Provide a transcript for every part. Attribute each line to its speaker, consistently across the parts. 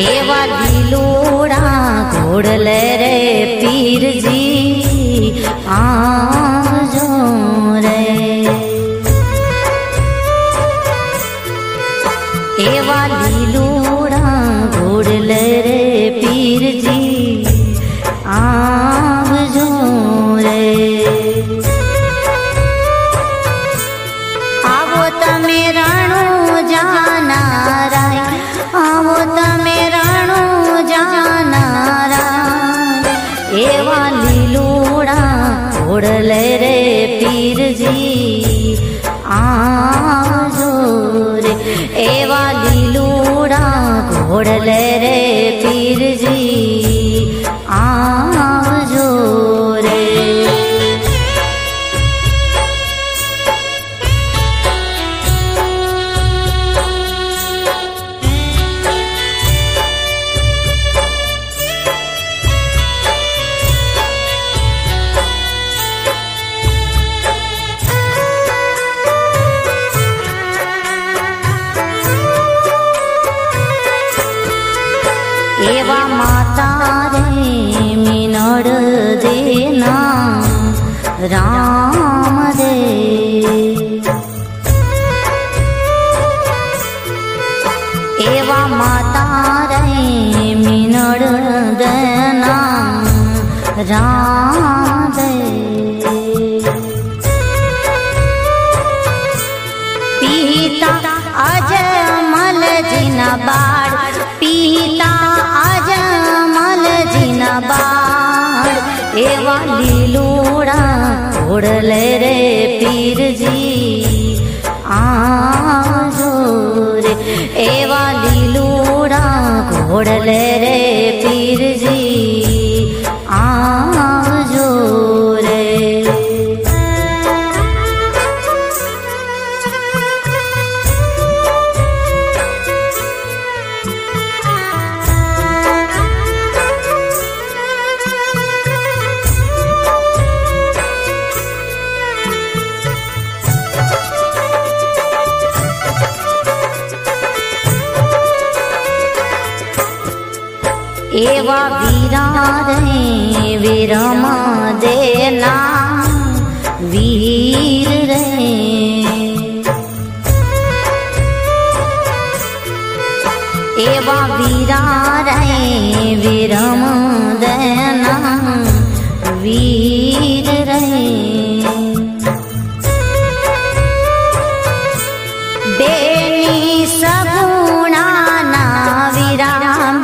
Speaker 1: एवा लीलोड़ा घोड़ले रे पीरजी आवजो रे। एवा लीलोड़ा घोड़ले रे पीरजी आवजो रे। आवो तमे राणो जाना राय, आवो तमे राणो जाना राय। एवा लीलोड़ा घोड़ले रे पीरजी आवजो रे। एवा लीलोड़ा घोड़ले रे पीरजी आवजो रे। एवा माता रे मिनड़ देना राम रे। एवा माता रे मिनड़ देना राम रे। पीता अजमल जिना बाड़, पीता अजमल जिना बाड़। एवा लीलोड़ा घोड़ले रे पीरजी आवजो रे। एवा लीलोड़ा घोड़ले रे पीरजी आवजो रे। एवा वीरा रे विरम देना वीर रे। एवा वीरा रे विरम देना वीर रे। बेनी सगुणा ना वीरा,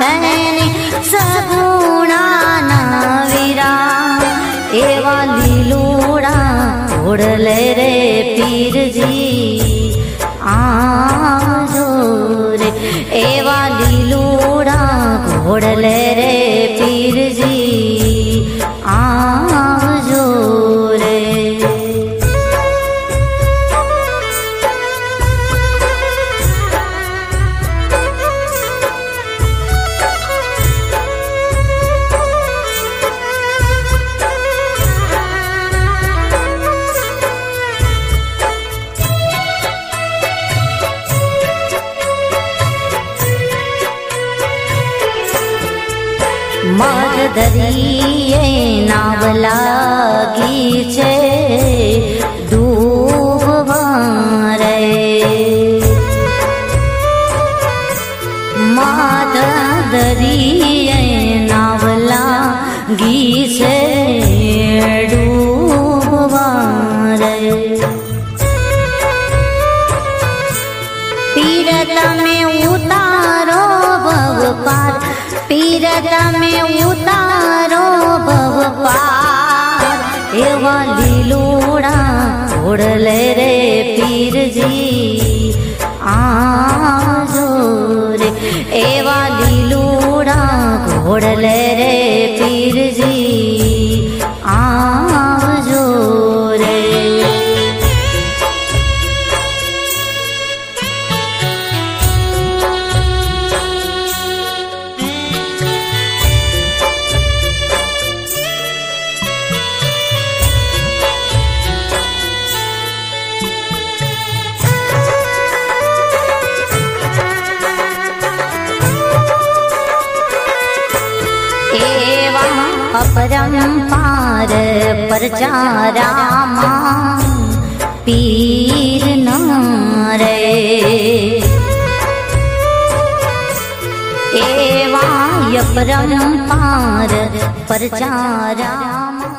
Speaker 1: बेनी सगुणा ना वीरा। एवा लीलोड़ा घोड़ले रे पीरजी आवजो रे। एवा लीलोड़ा घोड़ले रे पीरजी आवजो रे। मगदरिये नाव लागी छे डूबवा रे। मगदरिये नाव लागी छे डूबवा रे। पीरत में उतारो भव पार, पीरत में उतारो भव पार। एवा लीलोड़ा घोड़ले रे पीरजी आवजो रे। एवा लीलोड़ा घोड़ले रे पीरजी आवजो रे। अपरंपार परचारामा पीर न रे एवाय परंपार परचारामा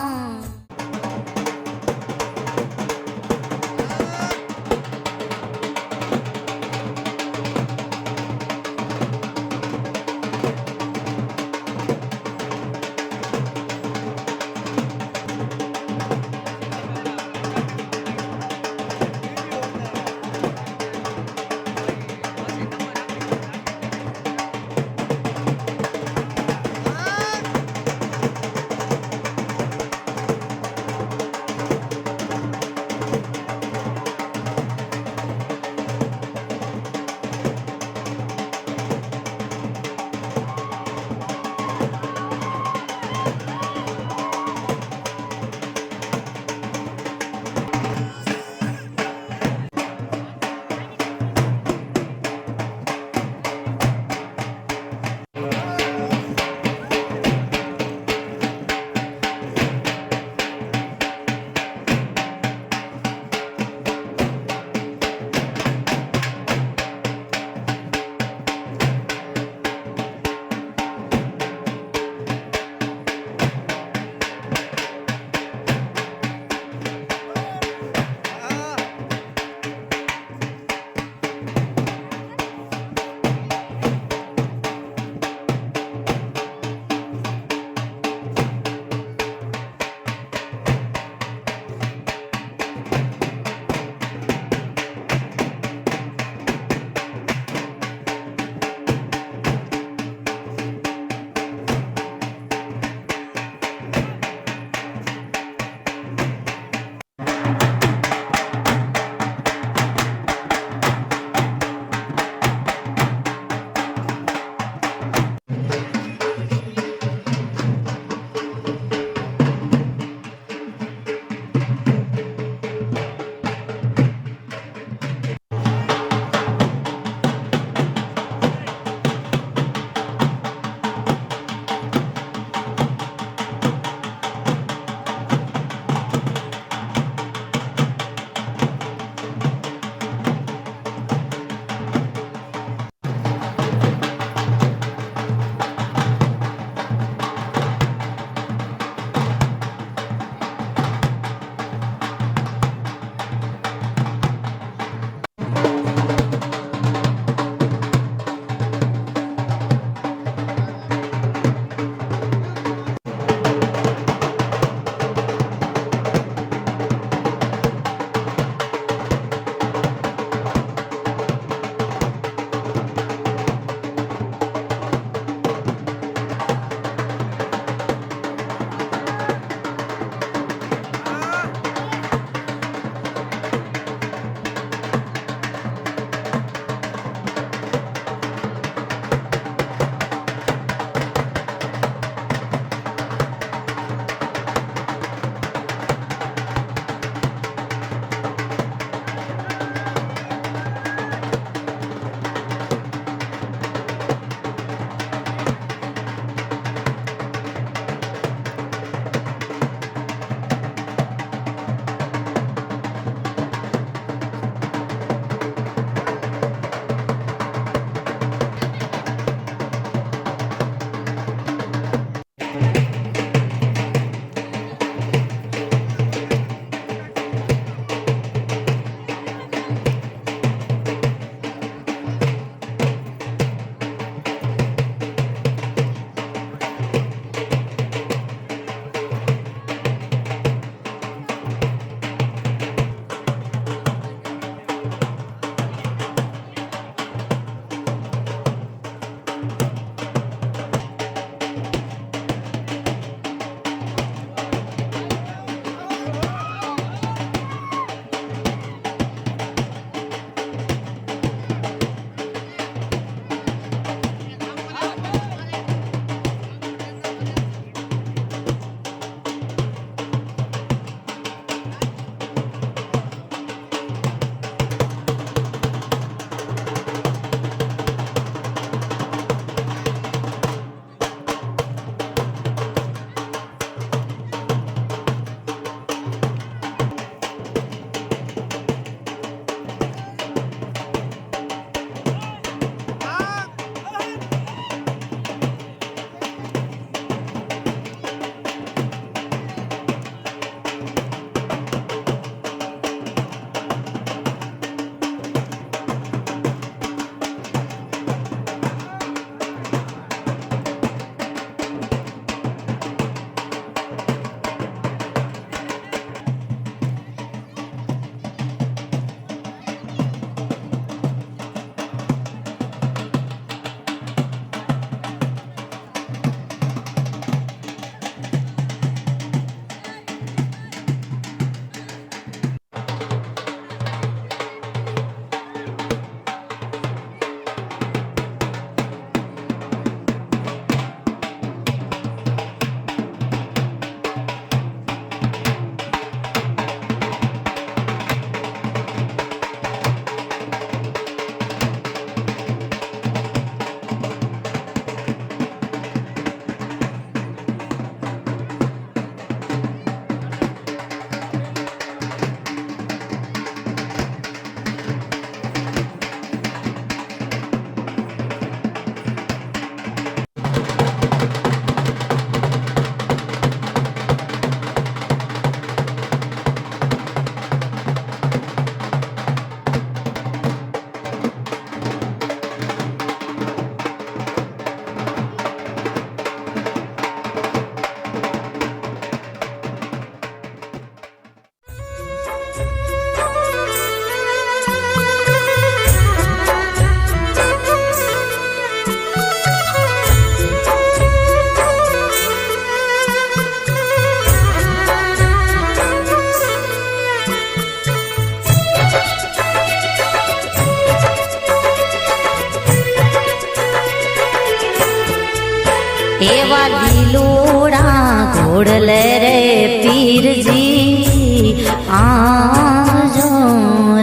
Speaker 1: એવા લીલોડા ઘોડલે રે પીરજી આવજો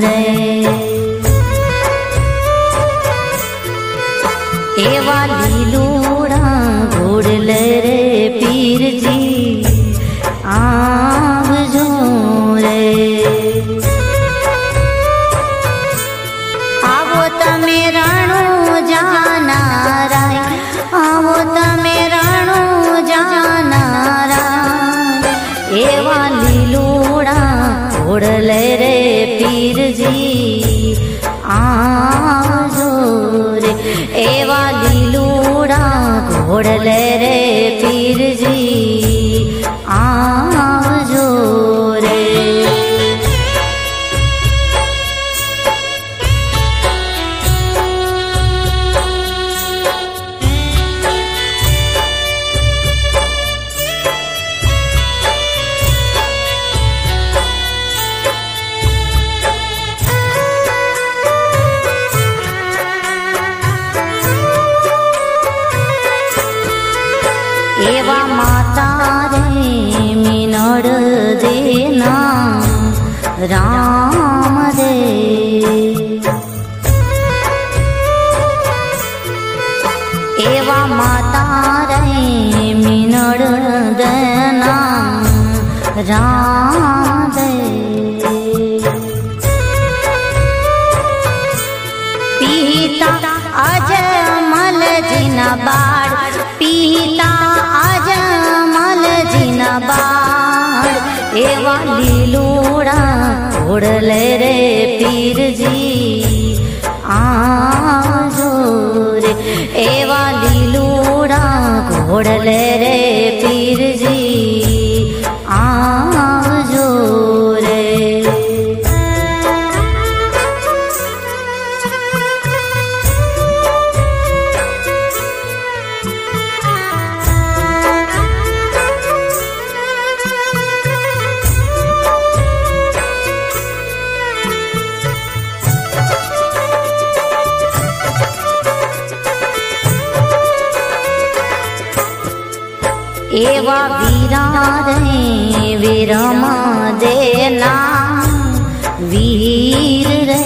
Speaker 1: રે એવા લીલોડા ઘોડલે રે પીરજી આવજો રે આવો તમે રાણો જાનારા આવો તમે રાણો જાનારા એવા લીલોડા ઘોડલે રે પીરજી આવજો રે એવા લીલોડા ઘોડલે રે પીરજી આવજો રે એવા માતા રે મિનળ દેના રામ દે એવા માતા રે મિનળ દેના રામ દે પિતા અજમલજીના બાળ પિતા અજમલજીના બાળ એવા લીલોડા ઘોડલે રે પીરજી આવજો રે એવા લીલોડા ઘોડલે રે પીરજી આવજો રે એવા વીરા રે વિરમ દેના વીર રે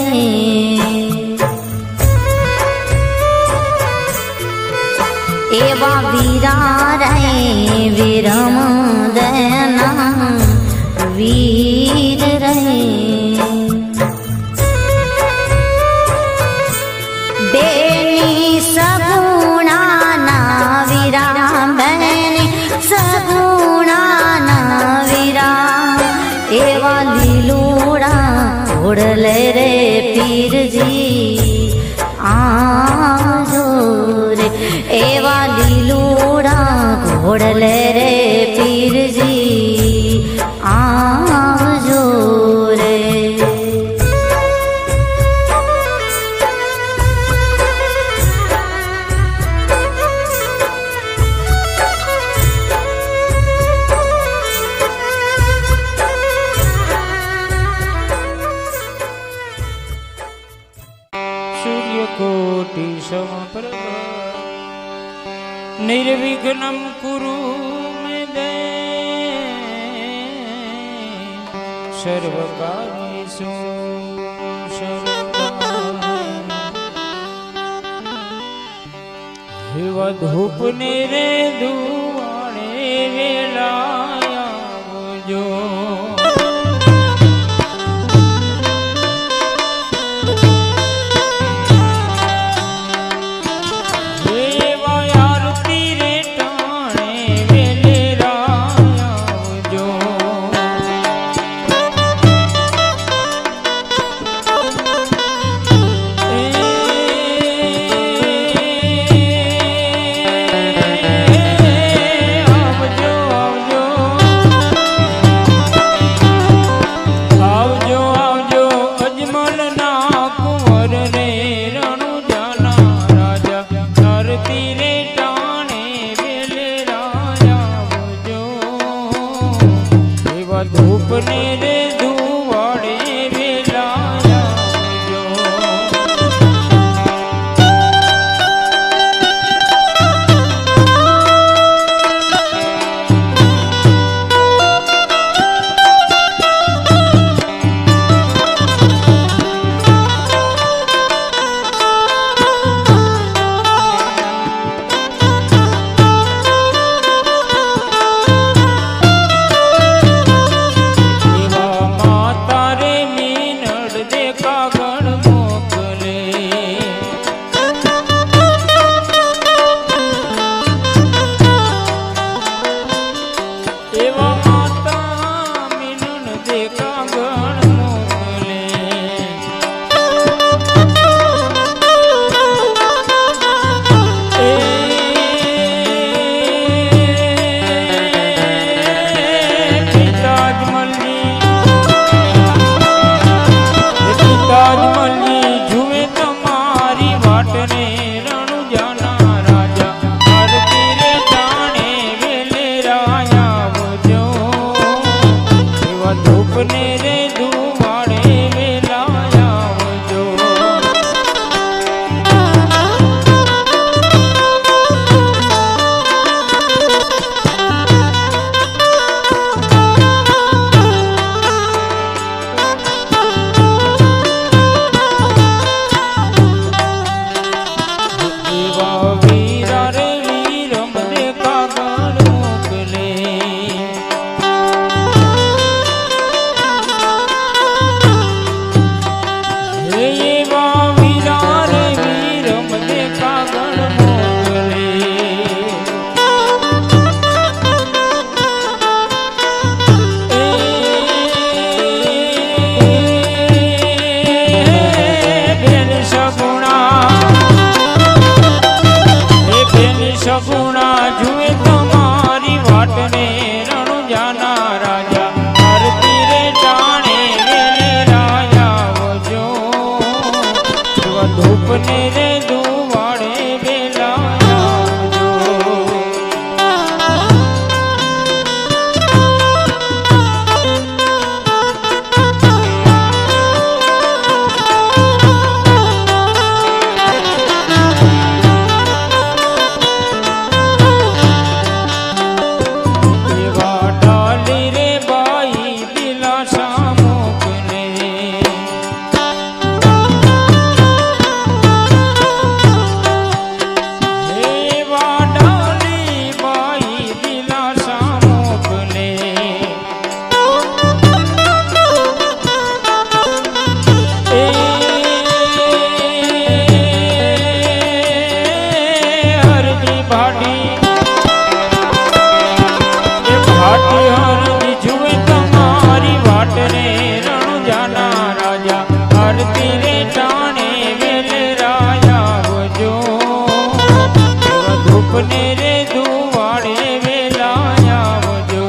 Speaker 1: એવા વીરા રે વિરમ દેના વીર રે બેની સગુણાના વીરા બેની સગુણાના વીરા એવા લીલોડા ઘોડલે રે પીરજી આવજો રે એવા લીલોડા ઘોડલે રે પીરજી આવજો રે
Speaker 2: सूर्यकोटि समप्रभ निर्विघ्नं कुरु मे देव सर्वकार्येषु सर्वदा हेवा धूप ने रे दुआणे वेलाया जो આવજો સગુણા જુએ તમારી વાટને રણુજાના રાજા આરતી રે ટાણે વેલે રાજા આવજો ધૂપને રે દુવાડે વેલા આવજો એવા ડાલી રે બાઈ દિલાસા મોકલે એવા ડાલી બાઈ દિલાસા મોકલે એ હરદી ભાટી એ ભાટી હરદી જુએ તમારી વાટને રણુજાના રાજા આરતી રે ટાણે વેલે રાજા આવજો એવા ધૂપને રે દુવાડે વેલા આવજો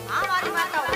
Speaker 3: આ મારી માતા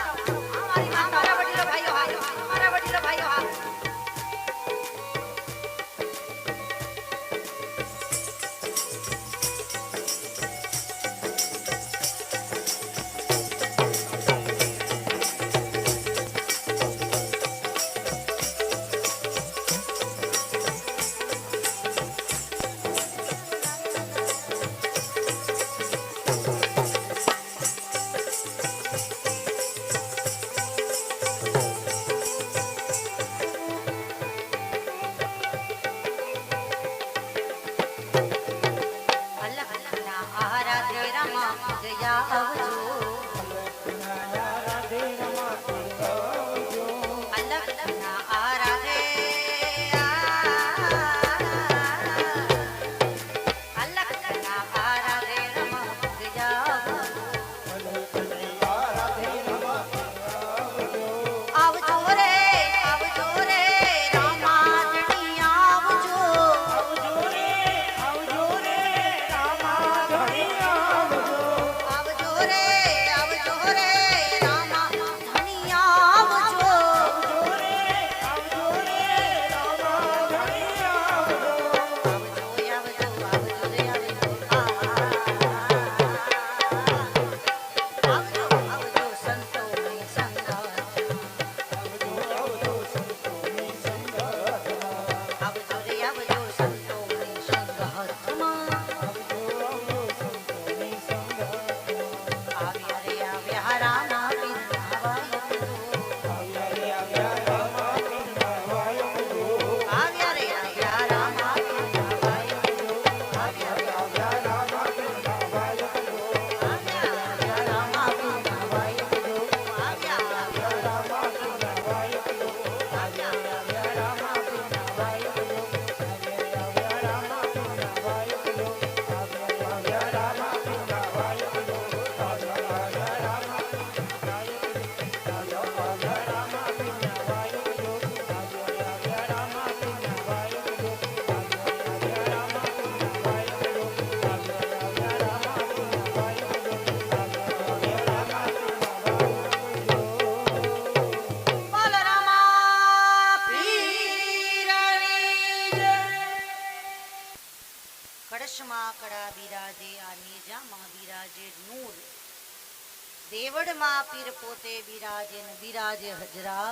Speaker 1: બિરાજે ને બિરાજે હજરા.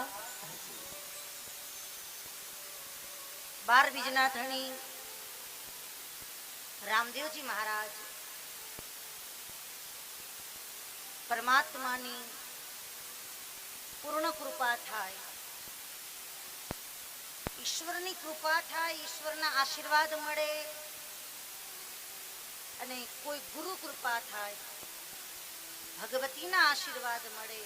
Speaker 1: 12 બીજના ધણી રામદેવજી મહારાજ પરમાત્માની પૂર્ણ કૃપા થાય, ઈશ્વરની કૃપા થાય, ઈશ્વરના આશીર્વાદ મળે અને કોઈ ગુરુ કૃપા થાય, ભગવતીના આશીર્વાદ મળે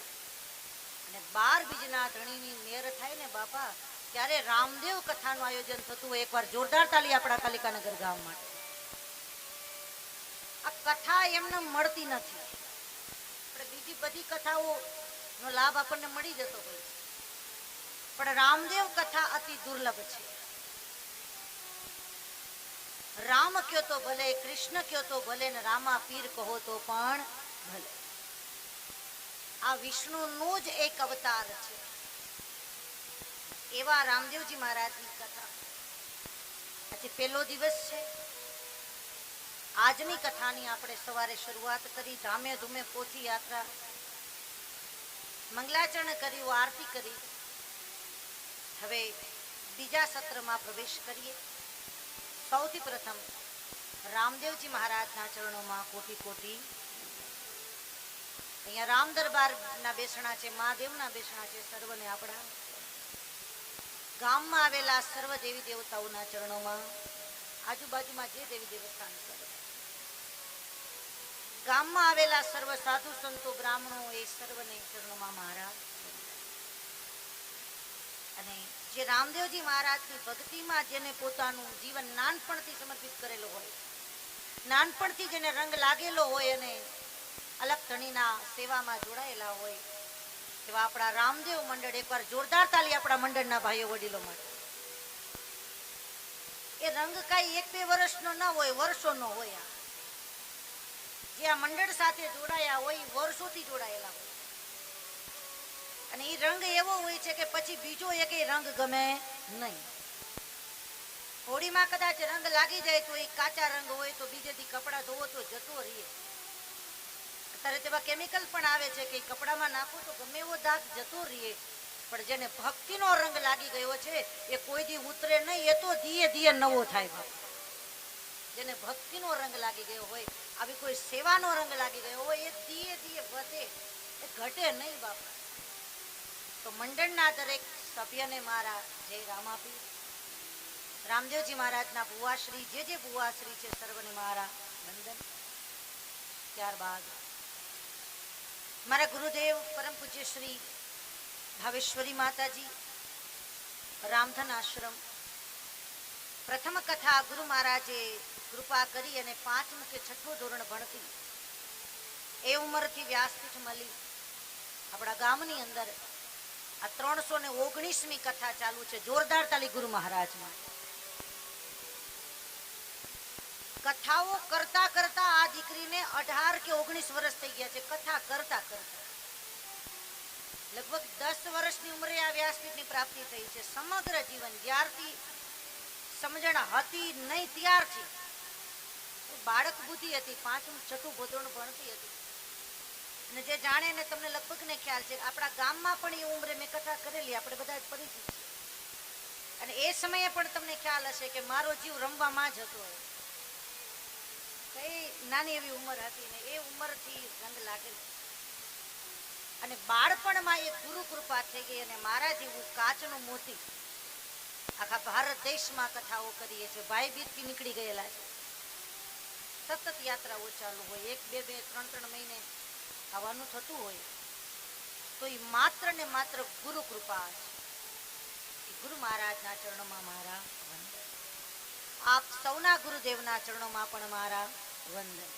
Speaker 1: અને 12 બીજના ધણીની મેર થાય ને બાપા, ત્યારે રામદેવ કથાનું આયોજન થતું હોય. એકવાર જોરદાર તાલી આપણા કાલિકાનગર ગામ માટે. આ કથા એમને મળતી નથી. આપણે બીજી બધી કથાઓનો લાભ આપણને મળી જતો હોય, પણ રામદેવ કથા અતિ દુર્લભ છે. રામ કયો તો ભલે, કૃષ્ણ કયો તો ભલે ને રામા પીર કહો તો પણ ભલે. આ વિષ્ણુનો જ એક અવતાર છે. એવા રામદેવજી મહારાજની કથા આજે પહેલો દિવસ છે. આજની કથાની આપણે સવારે શરૂઆત કરી, ધામે ધૂમે પોથી યાત્રા, મંગલાચરણ કર્યું, આરતી કરી. હવે બીજા સત્રમાં પ્રવેશ કરીએ. સૌથી પ્રથમ રામદેવજી મહારાજના ચરણોમાં કોટી કોટી. અહીંયા રામ દરબારના બેસણા છે, મહાદેવના બેસણા છે. સર્વને આપણા ગામમાં આવેલા સર્વ દેવી દેવતાઓના ચરણોમાં, આજુબાજુમાં જે દેવી દેવસ્થાન છે, ગામમાં આવેલા સર્વ સાધુ સંતો બ્રાહ્મણો, એ સર્વને ચરણોમાં મહારાજ. અને જે રામદેવજી મહારાજની ભક્તિમાં જેને પોતાનું જીવન નાનપણથી સમર્પિત કરેલું હોય, નાનપણથી જેને રંગ લાગેલો હોય અને અલગ ધણીના સેવામાં જોડાયેલા હોય, એવા આપણા રામદેવ મંડળ. એકવાર જોરદાર તાલી આપણા મંડળના ભાઈઓ વડીલો માટે. એ રંગ કાંઈ 1-2 વર્ષનો ન હોય, વર્ષોનો હોય. જે આ મંડળ સાથે જોડાયા હોય, વર્ષોથી જોડાયેલા હોય. અને એ રંગ એવો હોય છે કે પછી બીજો એકેય રંગ ગમે નહીં. હોળીમાં કદાચ રંગ લાગી જાય તો એ કાચા રંગ હોય તો બીજેથી કપડાં ધોવો તો જતો રહીએ. અત્યારે તેવા કેમિકલ પણ આવે છે કે કપડામાં નાખો તો ગમે એવો દાગ જતો રહીએ. પણ જેને ભક્તિનો રંગ લાગી ગયો છે એ કોઈ દી ઉતરે નહીં, એ તો ધીરે ધીરે નવો થાય બાપા. જેને ભક્તિનો રંગ લાગી ગયો હોય, આવી કોઈ સેવાનો રંગ લાગી ગયો હોય, એ ધીરે ધીરે વધે, એ ઘટે નહીં બાપા. તો મંડળના દરેક સભ્યને મારા જય રામાપીર. રામદેવજી મહારાજના ભુવાશ્રી, જે ભુવાશ્રી છે, સર્વને મારા વંદન. ત્યારબાદ મારા ગુરુદેવ પરમ પૂજ્ય શ્રી ભાવેશ્વરી માતાજી, રામધન આશ્રમ. પ્રથમ કથા ગુરુ મહારાજે કૃપા કરી અને 5મું કે 6થું ધોરણ ભણતી એ ઉંમરથી વ્યાસપીઠ મળી. આપણા ગામની અંદર આ 319મી કથા ચાલુ છે. જોરદાર તાલી ગુરુ મહારાજમાં. કથાઓ કરતા કરતા આ દીકરીને 18 કે 19 વર્ષ થઈ ગયા છે. કથા કરતા કરતા લગભગ 10 વર્ષની ઉંમરે આ વ્યાસપીઠની પ્રાપ્તિ થઈ છે. સમગ્ર જીવન જ્યારથી સમજણ હતી નહીં ત્યારથી બાળક બુદ્ધિ હતી. 5મું 6થું ધોરણ ભણતી હતી. અને જે જાણે ને તમને લગભગ ને ખ્યાલ છે, આપણા ગામમાં પણ એ ઉંમરે મેં કથા કરેલી, આપણે બધા જ પરિચિત છે. અને એ સમયે પણ તમને ખ્યાલ હશે કે મારો જીવ રમવામાં જ હતો. કઈ નાની એવી ઉંમર હતી ને એ ઉંમરથી રંગ લાગેલો. અને બાળપણમાં એ ગુરુ કૃપા થઈ ગઈ અને મારા જેવું કાચનું મોતી આખા ભારત દેશમાં કથાઓ કરીએ છીએ. ભાઈ બીજથી નીકળી ગયેલા છે. સતત યાત્રાઓ ચાલુ હોય, 1-2, 3-3 મહિને આવવાનું થતું હોય તો એ માત્ર ને માત્ર ગુરુ કૃપા છે. ગુરુ મહારાજના ચરણોમાં મારા વંદન. આપ સૌના ગુરુદેવના ચરણોમાં પણ મારા વંદન.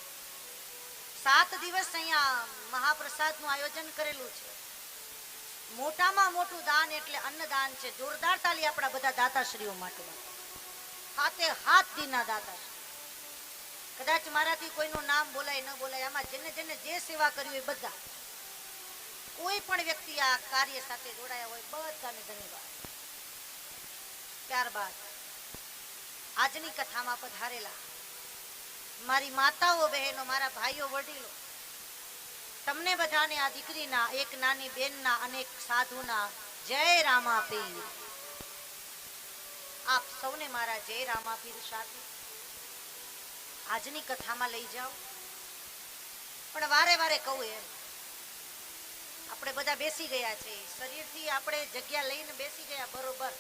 Speaker 1: 7 દિવસ અહીંયા મહાપ્રસાદનું આયોજન કરેલું છે. મોટામાં મોટું દાન એટલે અન્નદાન છે. જોરદાર તાલી આપણા બધા દાતાશ્રીઓ માટે. હાથે હાથ દીના દાતાશ્રી. કદાચ મારાથી કોઈનું નામ બોલાય ન બોલાય, આમાં જેને જેને જે સેવા કરી હોય બધા, કોઈ પણ વ્યક્તિ આ કાર્ય સાથે જોડાયા હોય, બધાને ધન્યવાદ. ત્યારબાદ આજની કથામાં પધારેલા મારી માતાઓ, બહેનો, મારા ભાઈઓ, વડીલો, તમને બધાને આ દીકરીના, એક નાની બેનના અને એક સાધુના જય રામાપીર. આપ સૌને મારા જય રામાપીર સાથે આજની કથામાં લઈ જાઓ. પણ વારે વારે કહું એમ, આપણે બધા બેસી ગયા છે, શરીરથી આપણે જગ્યા લઈને બેસી ગયા બરોબર.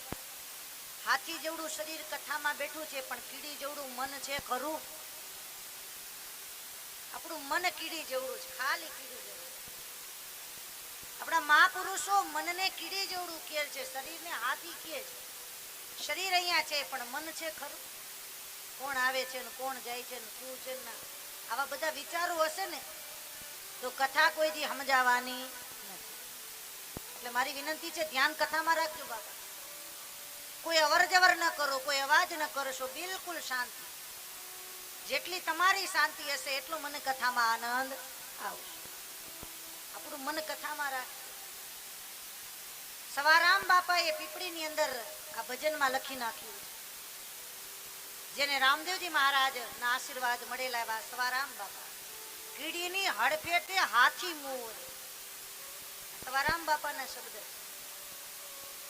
Speaker 1: હાથી જેવડું શરીર કથામાં બેઠું છે, પણ કીડી જેવડું મન છે ખરું? આપણું મન કીડી જેવડું છે, ખાલી કીડી જેવડું. આપણા મહાપુરુષો મનને કીડી જેવડું કહે છે, શરીરને હાથી કહે છે. શરીર અહીંયા છે પણ મન છે ખરું? કોણ આવે છે ને કોણ જાય છે ને શું છે ને, આવા બધા વિચારો હશે ને તો કથા કોઈ દી સમજાવવાની નથી. એટલે મારી વિનંતી છે, ધ્યાન કથામાં રાખજો બાબા. કોઈ અવર જવર ન કરો, કોઈ અવાજ ન કરશો, બિલકુલ શાંતિ. જેટલી તમારી શાંતિ હશે એટલો મને કથામાં આનંદ આવશે. આપણું મન કથામાં રાખ. સવારામ બાપાએ પીપળીની અંદર આ ભજનમાં લખી નાખ્યું છે, જેને રામદેવજી મહારાજના આશીર્વાદ મળેલા એવા સવારામ બાપા. કીડીની હડફેટે હાથી મોર. સવારામ બાપાના શબ્દ.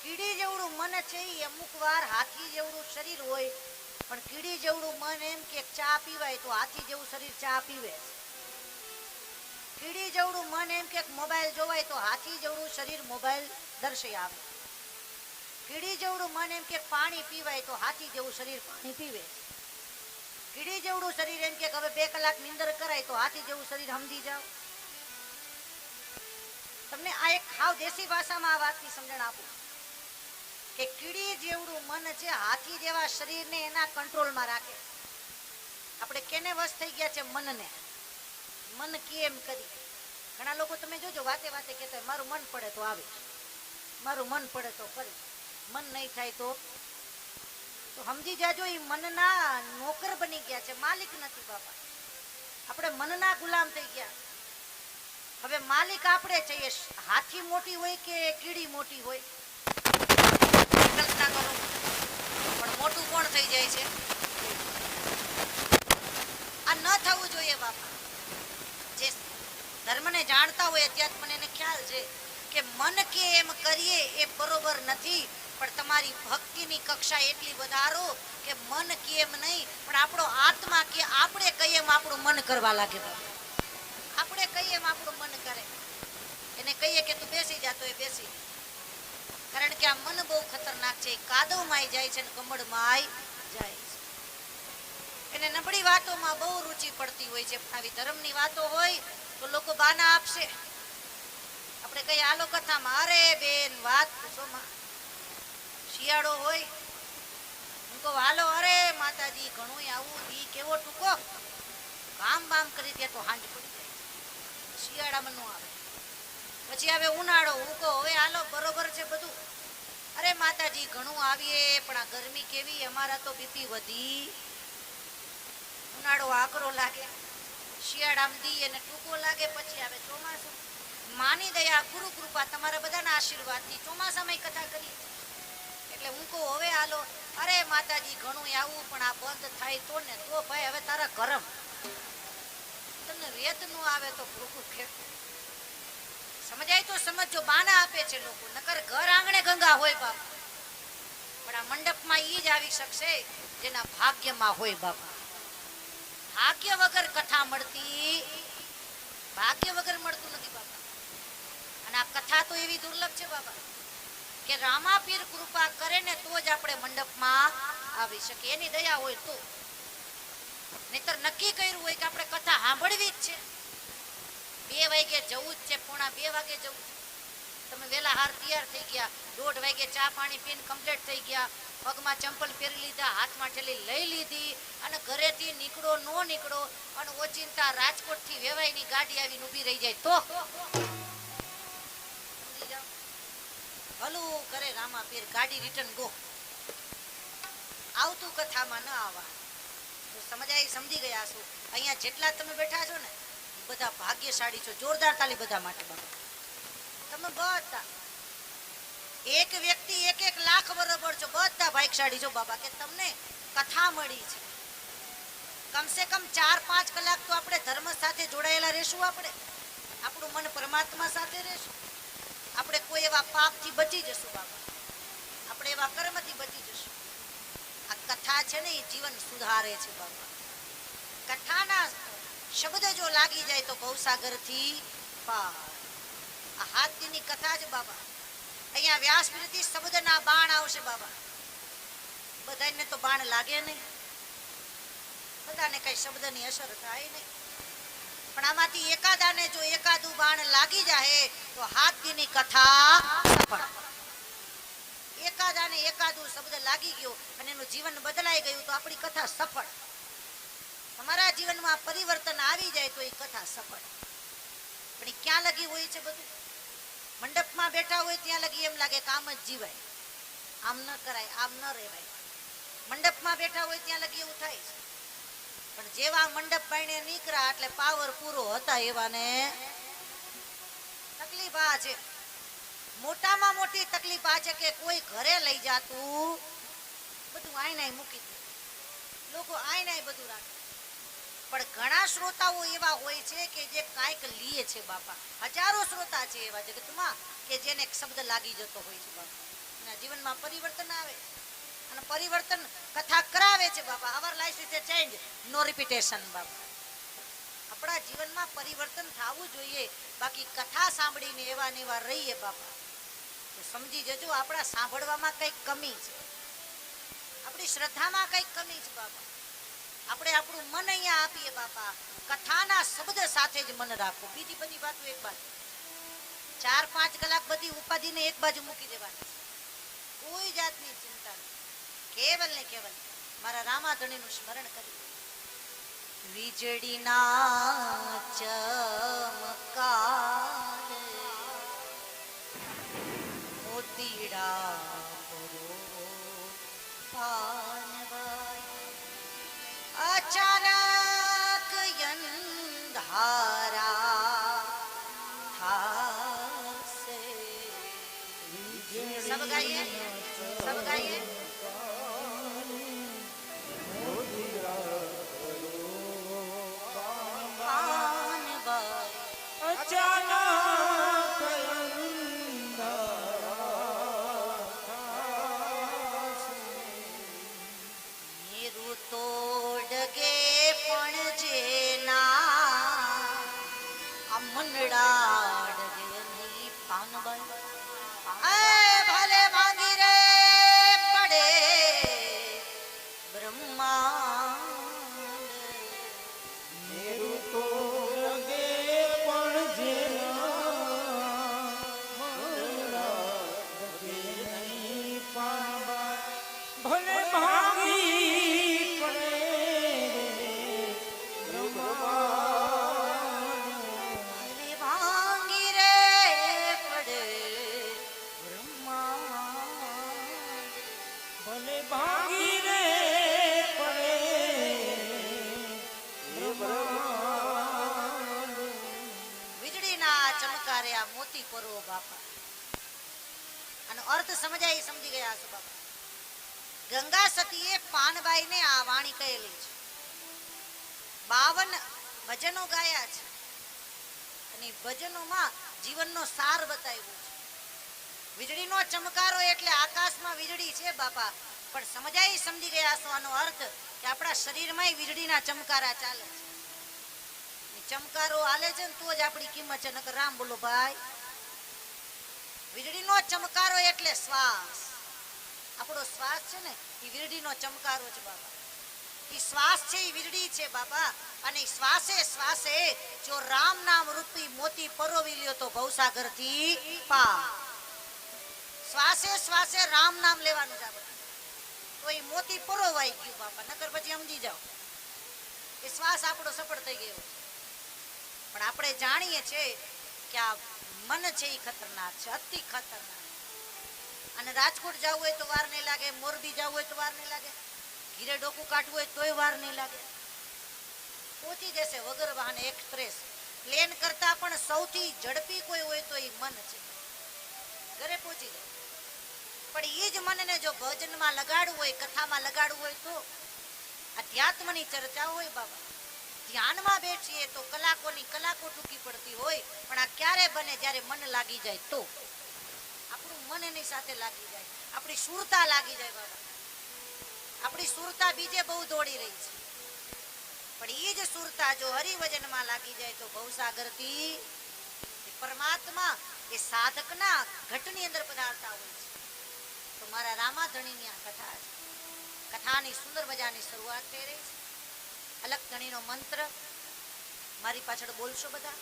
Speaker 1: કીડી જેવડું મન છે એ અમુક વાર હાથી જેવડું શરીર હોય, પણ કીડી જેવડું મન એમ કે ચા પીવાય તો હાથી જેવું શરીર ચા પીવે. કીડી જેવડું મન એમ કે મોબાઈલ જોવાય તો હાથી જેવડું શરીર મોબાઈલ દર્શાઈ આવે. કીડી જેવડું મન એમ કે પાણી પીવાય તો હાથી જેવું શરીર પાણી પીવે. કીડી જેવડું શરીર એમ કે હવે 2 કલાક નિંદર કરાય તો હાથી જેવું શરીર સમજી જાઓ. તમને આ એક હાવ દેશી ભાષામાં આ વાતની સમજણ આપું કે કીડી જેવડું મન છે, હાથી જેવા શરીરને એના કંટ્રોલમાં રાખે. આપણે કેને વશ થઈ ગયા છે? મનને. મન કેમ કરી? ઘણા લોકો તમે જોજો વાતે વાતે કહેતા હોય મારું મન પડે તો આવે, મારું મન પડે તો કરી, મન નહીં થાય તો સમજી જાજો એ મનના નોકર બની ગયા છે, માલિક નથી બાપા. આપણે મનના ગુલામ થઈ ગયા. હવે માલિક આપણે છીએ. હાથી મોટી હોય કે કીડી મોટી હોય, કલ્પના કરો. પણ મોટું કોણ થઈ જાય છે? આ ન થવું જોઈએ બાપા. જે ધર્મને જાણતા હોય, અધ્યાત્મને એને ખ્યાલ છે કે મન કે એમ કરીએ એ બરોબર નથી, પણ તમારી ભક્તિની કક્ષા એટલી વધારો કે મન કે એમ નહીં, પણ આપણો આત્મા કે આપણે કહીએ એમ આપણું મન કરવા લાગે. આપણે કહીએ એમ આપણું મન કરે. એને કહીએ કે તું બેસી જા તો એ બેસી. કારણ કે આ મન બહુ ખતરનાક છે. કાદવમાં જાય છે ને કમળમાં જાય છે. એને નબળી વાતોમાં બહુ રુચિ પડતી હોય છે. આવી ધર્મની વાતો હોય તો લોકો બાના આપશે. આપણે કઈ આલો કથામાં, અરે બેન વાત પૂછોમાં. શિયાળો હોય હું કહું હાલો, અરે માતાજી ઘણું આવું, દી કેવો ટૂંકો, કામ બામ કરી દે તો હાંજ પડી જાય. શિયાળામાં નો આવે. પછી આવે ઉનાળો, હું કહું હવે હાલો બરોબર છે બધું, અરે માતાજી ઘણું આવીએ પણ આ ગરમી કેવી, અમારા તો બીપી વધી. ઉનાળો આકરો લાગે, શિયાળામાં દી એને ટૂંકો લાગે. પછી આવે ચોમાસું. માની દયા, ગુરુ કૃપા, તમારા બધાના આશીર્વાદથી ચોમાસામાં કથા કરી. એટલે હું કહું હવે હાલો, અરે માતાજી ઘણું આવું પણ આ બંધ થાય તો ને તો ભાઈ હવે તારા ગરમ. તમને વેદ નું આવે તો ભૂખું ખેડ સમજાય તો સમજો. બાના આપે છે લોકો, નકર ઘર આંગણે ગંગા હોય બાપ. પણ આ મંડપમાં ઈ જ આવી શકશે જેના ભાગ્યમાં હોય બાપા. ભાગ્ય વગર કથા મળતી, ભાગ્ય વગર મળતું નથી બાપા. અને આ કથા તો એવી દુર્લભ છે બાપા કે રામાપીર કૃપા કરે ને તો જ આપણે મંડપમાં આવી શકીએ. એની દયા હોય તો. નહીતર નક્કી કર્યું હોય કે આપણે કથા સાંભળવી જ છે, 2 વાગે જવું જ છે, 1:45 વાગે જવું છે, તમે વહેલા હાર તૈયાર થઈ ગયા, 1:30 વાગે ચા પાણી પીને કમ્પ્લીટ થઈ ગયા, પગમાં ચંપલ પહેરી લીધા, હાથમાં ઠેલી લઈ લીધી અને ઘરેથી નીકળો નો નીકળો અને ઓચિંતા રાજકોટથી વેવાઈની ગાડી આવીને ઊભી રહી જાય તો સમજી જાઓ. ભલું કરે રામાપીર, ગાડી રિટર્ન ગો. આવતું કથામાં ન આવવા તો સમજાય, સમજી ગયા છો. અહીંયા જેટલા તમે બેઠા છો ને બધા ભાગ્યશાળી છો. જોરદાર તાલી બધા માટે બાબા. તમે બધા એક વ્યક્તિ 1-1 લાખ બરોબર છો, બધા ભાગ્યશાળી છો બાબા કે તમને કથા મળી છે. કમસે કમ 4-5 કલાક તો આપણે ધર્મ સાથે જોડાયેલા રહેશું. આપણે આપણું મન પરમાત્મા સાથે રહેશે. આપણે કોઈ એવા પાપથી બચી જશું બાબા, આપણે એવા કર્મથી બચી જશું. આ કથા છે ને એ જીવન સુધારે છે બાબા. કથાના શબ્દ જો લાગી જાય તો ભવસાગરથી પાર. આ હાથની કથા છે બાબા. અહીંયા વ્યાસપીઠથી શબ્દના બાણ આવશે બાબા. બધાને તો બાણ લાગે નહીં, બધાને કઈ શબ્દની અસર થાય નહીં, પણ આમાંથી એકાદાને જો એકાદું બાણ લાગી જાય તો હાથની કથા સફળ. એકાદાને એકાદું શબ્દ લાગી ગયો અને એનું જીવન બદલાઈ ગયું તો આપણી કથા સફળ. તમારા જીવનમાં પરિવર્તન આવી જાય તો એ કથા સફળ. પણ એ ક્યાં લગી હોય છે બધું? મંડપમાં બેઠા હોય ત્યાં લગી એમ લાગે કે આમ જ જીવાય, આમ ન કરાય, આમ ન રહેવાય. મંડપમાં બેઠા હોય ત્યાં લગી એવું થાય છે. પણ જેવા મંડપ બાઈને નીકળ્યા એટલે પાવર પૂરો હતા એવાને તકલીફ આ છે. મોટામાં મોટી તકલીફ આ છે કે કોઈ ઘરે લઈ જાતું બધું આઈનાય મૂકી દે, લોકો આઈનાય બધું રાખે. પણ ઘણા શ્રોતાઓ એવા હોય છે કે જે કાંઈક લીએ છે બાપા. હજારો શ્રોતા છે એવા જગતમાં કે જેને એક શબ્દ લાગી જતો હોય છે બાપા. એના જીવનમાં પરિવર્તન આવે અને પરિવર્તન કથા કરાવે છે બાપા. Our life is a change, no repetition બાપા. આપણા જીવનમાં પરિવર્તન થવું જોઈએ. બાકી કથા સાંભળીને એવા ને એવા રહીએ બાપા તો સમજી જજો આપણા સાંભળવામાં કંઈક કમી છે, આપણી શ્રદ્ધામાં કંઈક કમી છે બાપા. આપણે આપણું મન અહીંયા આપીએ બાપા. કથાના શબ્દ સાથે જ મન રાખો. બીજી બધી વાતો એક બાજુ, 4-5 કલાક બધી ઉપાધિને એક બાજુ મૂકી દેવાની. કોઈ જાતની ચિંતા નહીં. કેવલ ને કેવલ મારા રામાધણીનું સ્મરણ કરી. વીજળીના ચમકારે મોતીડા પરો પાનવાય. અચાનક અંધારા થાશે. સબ ગાઈએ, સબ ગાઈએ. ભલે ભાંગી રે પડે બ્રહ્માંડ.
Speaker 2: મેરું તો લગે પણ ભલે ભાંગી પડે
Speaker 1: ભલે ભાંગી રે પડે બ્રહ્માંડ.
Speaker 2: ભલે ભાંગી રે પડે
Speaker 1: વીજળીના ચમકારે આ મોતી પરો બાપા. આનો અર્થ સમજાય, સમજી ગયા છો બાપા. ગંગા સતીએ પાનબાઈને આ વાણી કહેલી છે. 52 ભજનો ગાયા છે અને ભજનોમાં જીવનનો સાર બતાવ્યો છે. વીજળીનો ચમકારો એટલે આકાશમાં વીજળી છે બાપા. પણ સમજાય, સમજી ગયા છો આનો અર્થ કે આપણા શરીરમાં વીજળીના ચમકારા ચાલે છે. ચમકારો હાલે છે ને તો જ આપણી કિંમત છે, નકર રામ બોલો ભાઈ. વીજળીનો ચમકારો એટલે શ્વાસ. આપણો શ્વાસ છે ને એ વીજળીનો ચમકારો છે બાપા. એ શ્વાસ છે એ વીજળી છે બાપા. અને શ્વાસે શ્વાસે જો રામ નામ રૂપી મોતી પરોવી લ્યો તો ભવસાગરથી પાર. શ્વાસે શ્વાસે રામ નામ લેવાનું છે આપણે તો એ મોતી પરોવાઈ ગયું બાપા. નકર પછી સમજી જાઓ એ શ્વાસ આપણો સફળ થઈ ગયો. પણ આપણે જાણીએ છીએ કે આ મન છે એ ખતરનાક છે, અતિ ખતરનાક. અને રાજકોટ જવું હોય તો વાર નહીં લાગે, મોરબી જવું હોય તો વાર નહીં લાગે, ઘીરે ડોકું કાઢવું હોય તોય વાર નહીં લાગે. પહોંચી જશે વગર વાહને એક્સપ્રેસ. પ્લેન કરતા પણ સૌથી ઝડપી કોઈ હોય તો એ મન છે, ઘરે પહોંચી જાય. પણ એ જ મનને જો ભજનમાં લગાડવું હોય, કથામાં લગાડવું હોય તો અધ્યાત્મની ચર્ચા હોય બાબા. ધ્યાનમાં બેઠીએ તો કલાકોની કલાકો ટૂંકી પડતી હોય પણ આ ક્યારે બને? જ્યારે મન લાગી જાય તો. આપણું મન એની સાથે લાગી જાય, આપણી સુરતા લાગી જાય બાબા. આપણી સુરતા બીજે બહુ દોડી રહી છે, પણ એ જ સુરતા જો હરિભજનમાં લાગી જાય તો ભવસાગરથી પરમાત્મા એ સાધકના ઘટની અંદર પધારતા હોય છે. તો મારા રામાધણીની આ કથા છે. કથાની સુંદર મજાની શરૂઆત થઈ રહી છે. અલગ ધણીનો મંત્ર મારી પાછળ બોલશો બધા.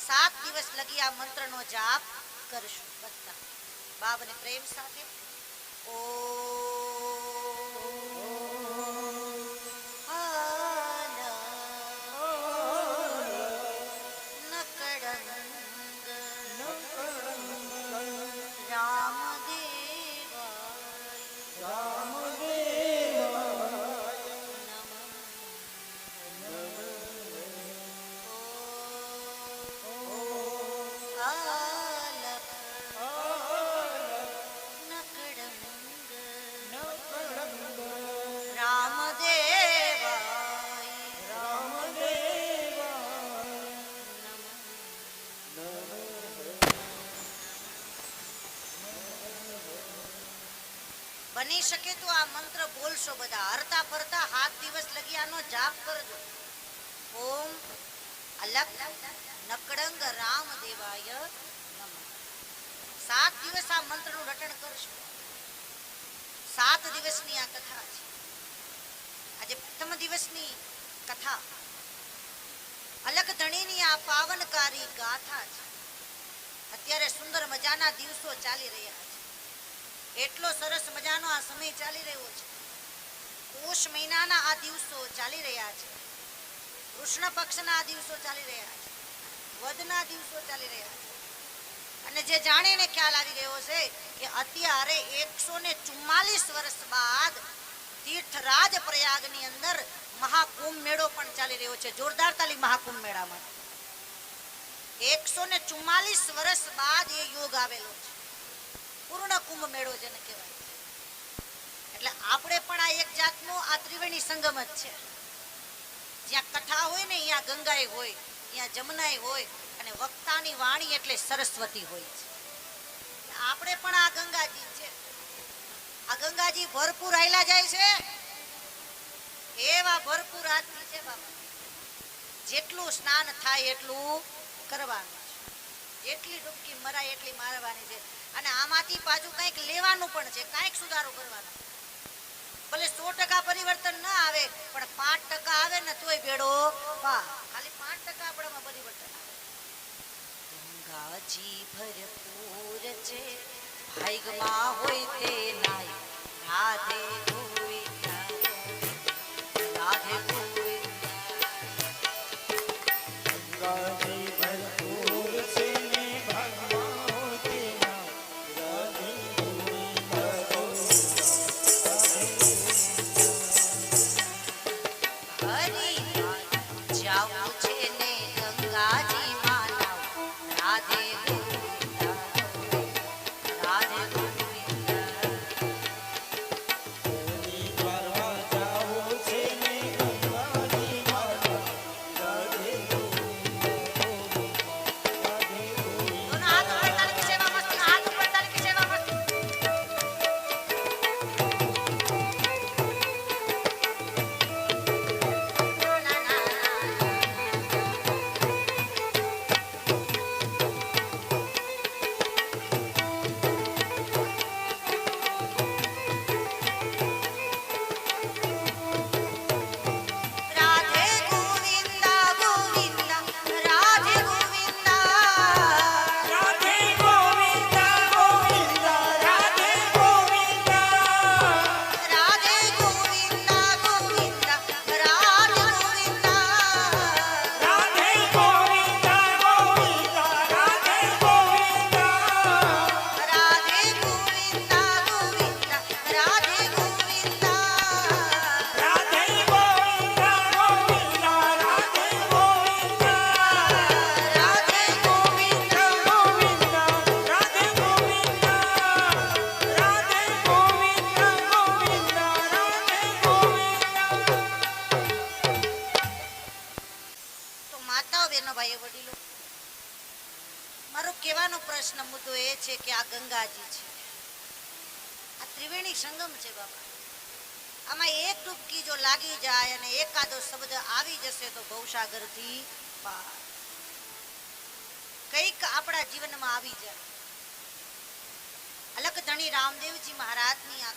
Speaker 1: 7 દિવસ લગી આ મંત્રનો જાપ કરશું બધા બાબને પ્રેમ સાથે. ઓ બની શકે તો આ મંત્ર બોલશો બધા. હરતા ફરતા 7 દિવસ લગી આનો જાપ કરજો. ઓમ અલક નકડંગ રામદેવાય નમઃ. 7 દિવસ આ મંત્રનું રટણ કરશો. 7 દિવસની આ કથા છે. આજે પ્રથમ દિવસની કથા અલગ ધણીની આ પાવનકારી ગાથા છે. અત્યારે સુંદર મજાના દિવસો ચાલી રહ્યા છે. એટલો સરસ મજાનો આ સમય ચાલી રહ્યો છે. પોષ મહિનાના આ દિવસો ચાલી રહ્યા છે. કૃષ્ણ પક્ષના આ દિવસો ચાલી રહ્યા છે. વદના દિવસો ચાલી રહ્યા છે. અને જે જાણીને ખ્યાલ આવી રહ્યો છે કે અત્યારે 144 વર્ષ બાદ તીર્થરાજ પ્રયાગની અંદર મહાકુંભ મેળો પણ ચાલી રહ્યો છે. જોરદાર તાલી મહાકુંભ મેળામાં. 144 વર્ષ બાદ એ યોગ આવેલો છે. પૂર્ણ કુંભ મેળો જેને કહેવાય. એટલે આપણે પણ આ એક જાતનો આ ત્રિવેણી સંગમ જ છે. જ્યાં કથા હોય ને અહીંયા ગંગાએ હોય, અહીંયા જમનાએ હોય, અને વક્તાની વાણી એટલે સરસ્વતી હોય છે. આપણે પણ આ ગંગાજી છે. આ ગંગાજી ભરપૂર આયલા જાય છે. એવા ભરપૂર આદમી છે બાબા. જેટલું સ્નાન થાય એટલું કરવાનું છે. જેટલી ડૂબકી મરાય એટલી મારવાની છે. અને આમાંથી પાછું કંઈક લેવાનું પણ છે, કંઈક સુધારો કરવાનો. ભલે 100% પરિવર્તન ન આવે પણ 5% આવે ને તોય બેડો પાર. ખાલી 5% આપણામાં પરિવર્તન આવે. ગંગાજી ભરપૂર છે, ભાગમાં હોય તે નાય. રાધે ગોવિંદા, રાધે ગોવિંદા.
Speaker 2: ગંગાજી ભરપૂર છે ને ભાગમાં હોય તેના. રાધે ગોવિંદા,
Speaker 1: હરિદ્વાર જાવું છે ને ગંગાજી માનવ. રાધે ગોવિંદા, રાધે ગોવિંદા. ત્રિવેણી સંગમ છે બાપા. આમાં એક ડૂબકી જો લાગી જાય અને એકાદો શબ્દ આવી જશે તો ભવસાગરથી પાર. કંઈક આપણા જીવનમાં આવી જાય. અલગ ધણી રામદેવજી મહારાજની આ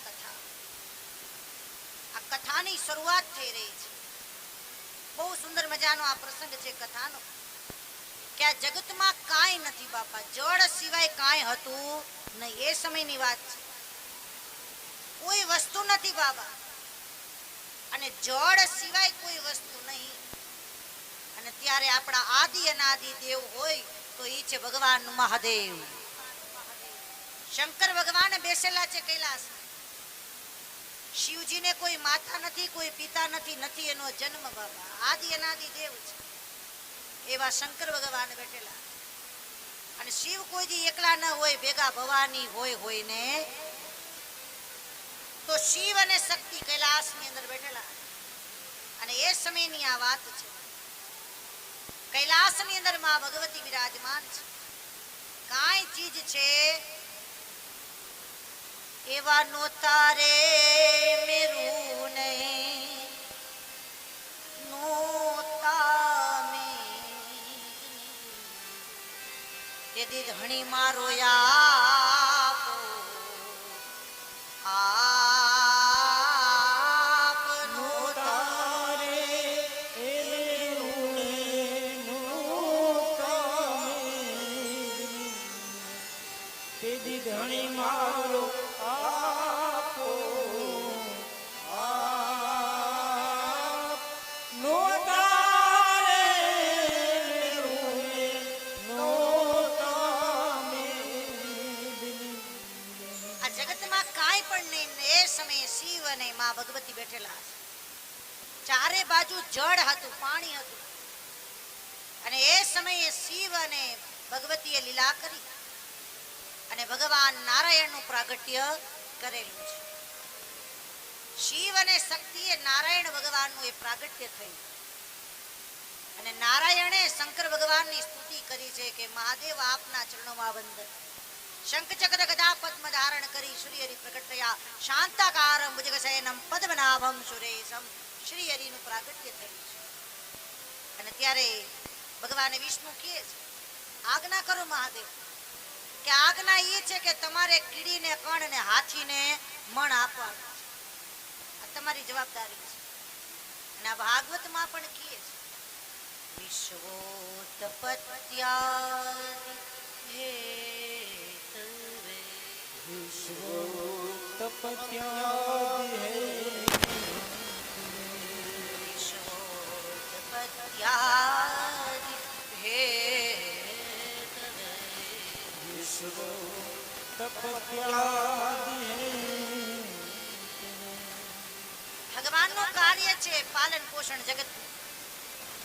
Speaker 1: કથાની શરૂઆત થઈ રહી છે. બહુ સુંદર મજાનો આ પ્રસંગ છે કથાનો, કે આ જગતમાં કાંઈ નથી બાપા, જળ સિવાય કાંઈ હતું નહીં. એ સમયની વાત છે. કોઈ વસ્તુ નથી બાબા, અને જળ સિવાય કોઈ વસ્તુ નહીં. અને ત્યારે આપણા આદિ અનાદિ દેવ હોય તો એ છે ભગવાન મહાદેવ. શંકર ભગવાન બેસેલા છે કૈલાસ. શિવજીને કોઈ માતા નથી, કોઈ પિતા નથી, નથી એનો જન્મ બાબા. આદિ અનાદિ દેવ છે એવા શંકર ભગવાન બેઠેલા. અને શિવ કોઈ દી એકલા ન હોય, ભેગા ભવાની હોય ને. તો શિવ અને શક્તિ કૈલાસની અંદર બેઠેલા. અને એ સમયની આ વાત છે. કૈલાસની અંદર માં ભગવતી વિરાજમાન છે. કાંઈ ચીજ છે એવા નોતા રે મેરું નહીં, નોતા મેં તે ધણી મારો આપો, આપનો
Speaker 2: તારે એરુણે નોતા તે ધણી મારો આપો, આપનો તારે એરુણે નોતા
Speaker 1: આ જગતમાં કાંઈ પણ નહીં. ને એ સમયે શિવ અને માં ભગવતી બેઠેલા. ચારે બાજુ જળ હતું, પાણી હતું. અને એ સમયે શિવ અને ભગવતીએ લીલા કરી અને ભગવાન નારાયણનું પ્રાગટ્ય કરેલું છે. શિવ અને શક્તિએ નારાયણ ભગવાનનું એ પ્રાગટ્ય થયું. અને નારાયણે શંકર ભગવાનની સ્તુતિ કરી છે કે મહાદેવ આપના ચરણોમાં વંદન. શંખ ચક્ર ગદા પદ્મ ધારણ કરી શ્રી હરિ પ્રગટ થયા. શાંતાકારમ ભુજગશયનમ પદ્મનાભમ સુરેશમ. શ્રી હરિનું પ્રાગટ્ય થયું છે. અને ત્યારે ભગવાન વિષ્ણુ કહે છે, આજ્ઞા કરો મહાદેવ, કે આજ્ઞા એ છે કે તમારે કીડીને કણ ને હાથીને મણ આપવાનું છે. આ તમારી જવાબદારી છે. અને આ ભાગવતમાં પણ કહે છે, વિશ્વોત્પત્ત્યા હેતવે વિશ્વોત્પત્ત્યાદિ હેતવે ભગવાનનું કાર્ય છે પાલન પોષણ જગતનું.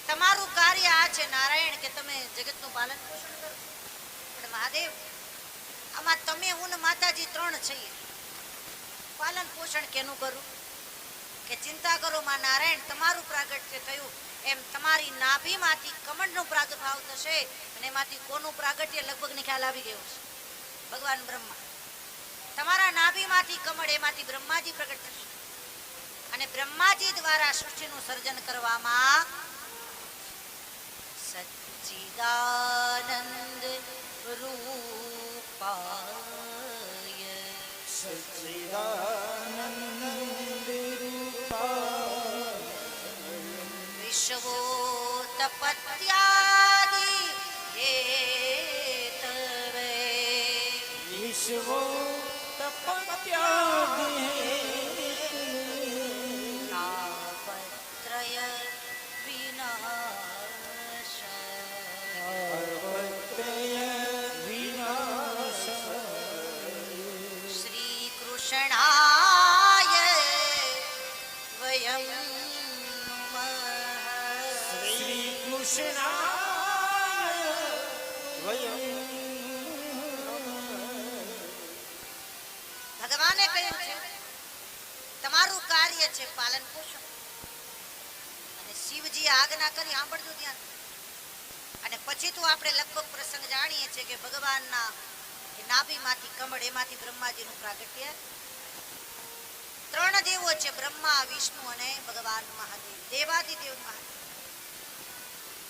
Speaker 1: તમારું કાર્ય આ છે નારાયણ કે તમે જગતનું પાલન પોષણ કરો. પણ મહાદેવ, આમાં તમે હું ને માતાજી ત્રણ છીએ. પાલન પોષણ કેનું કરું? કે ચિંતા કરો માં નારાયણ, તમારું પ્રાગટ્ય થયું એમ તમારી નાભીમાંથી કમળનો પ્રાદુર્ભાવ થશે. અને એમાંથી કોનું પ્રાગટ્ય લગભગ ને ખ્યાલ આવી ગયો છે? ભગવાન બ્રહ્મા. તમારા નાભીમાંથી કમળ, એમાંથી બ્રહ્માજી પ્રગટ થશે. અને બ્રહ્માજી દ્વારા સૃષ્ટિનું સર્જન કરવામાં સચ્ચિદાનંદ રૂપાય વિશ્વોત્પત્ત્યાદિ હેતવે તાપત્રય વિનાશ શ્રી કૃષ્ણાય વયમ ભગવાને કહ્યું છે તમારું કાર્ય છે પાલન પોષણ. અને શિવજી આજ્ઞા કરી, સાંભળજો ધ્યાન. અને પછી તો આપણે લગભગ પ્રસંગ જાણીએ છીએ કે ભગવાનના નાભીમાંથી કમળ, એમાંથી બ્રહ્માજીનું પ્રાગટ્ય ત્રણ દેવો છે, બ્રહ્મા, વિષ્ણુ અને ભગવાન મહાદેવ, દેવાદિદેવ મહાદેવ.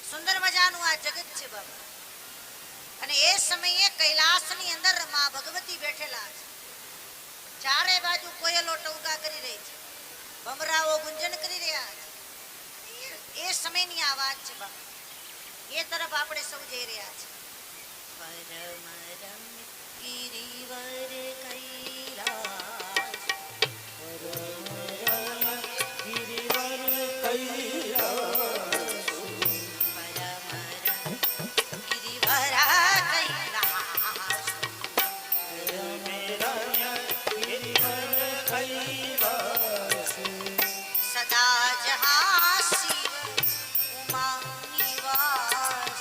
Speaker 1: સુંદર મજાનું આ જગત છે બાબા. અને એ સમયે કૈલાસની અંદર માં ભગવતી બેઠેલા છે. ચારે બાજુ કોયલો ટૌકા કરી રહી છે, ભમરાઓ ગુંજન કરી રહ્યા છે. એ સમયની આ વાત છે બાબા. એ તરફ આપણે સૌ જઈ રહ્યા છે. પરમ રમ ગિરિવર કૈલાસ,
Speaker 2: ગિરિવર કૈલાસ,
Speaker 1: પરમ રમ ગિરિવર કૈલાસ,
Speaker 2: ગિરિવર કૈલાસ,
Speaker 1: સદા જહાં શિવ ઉમા નિવાસ,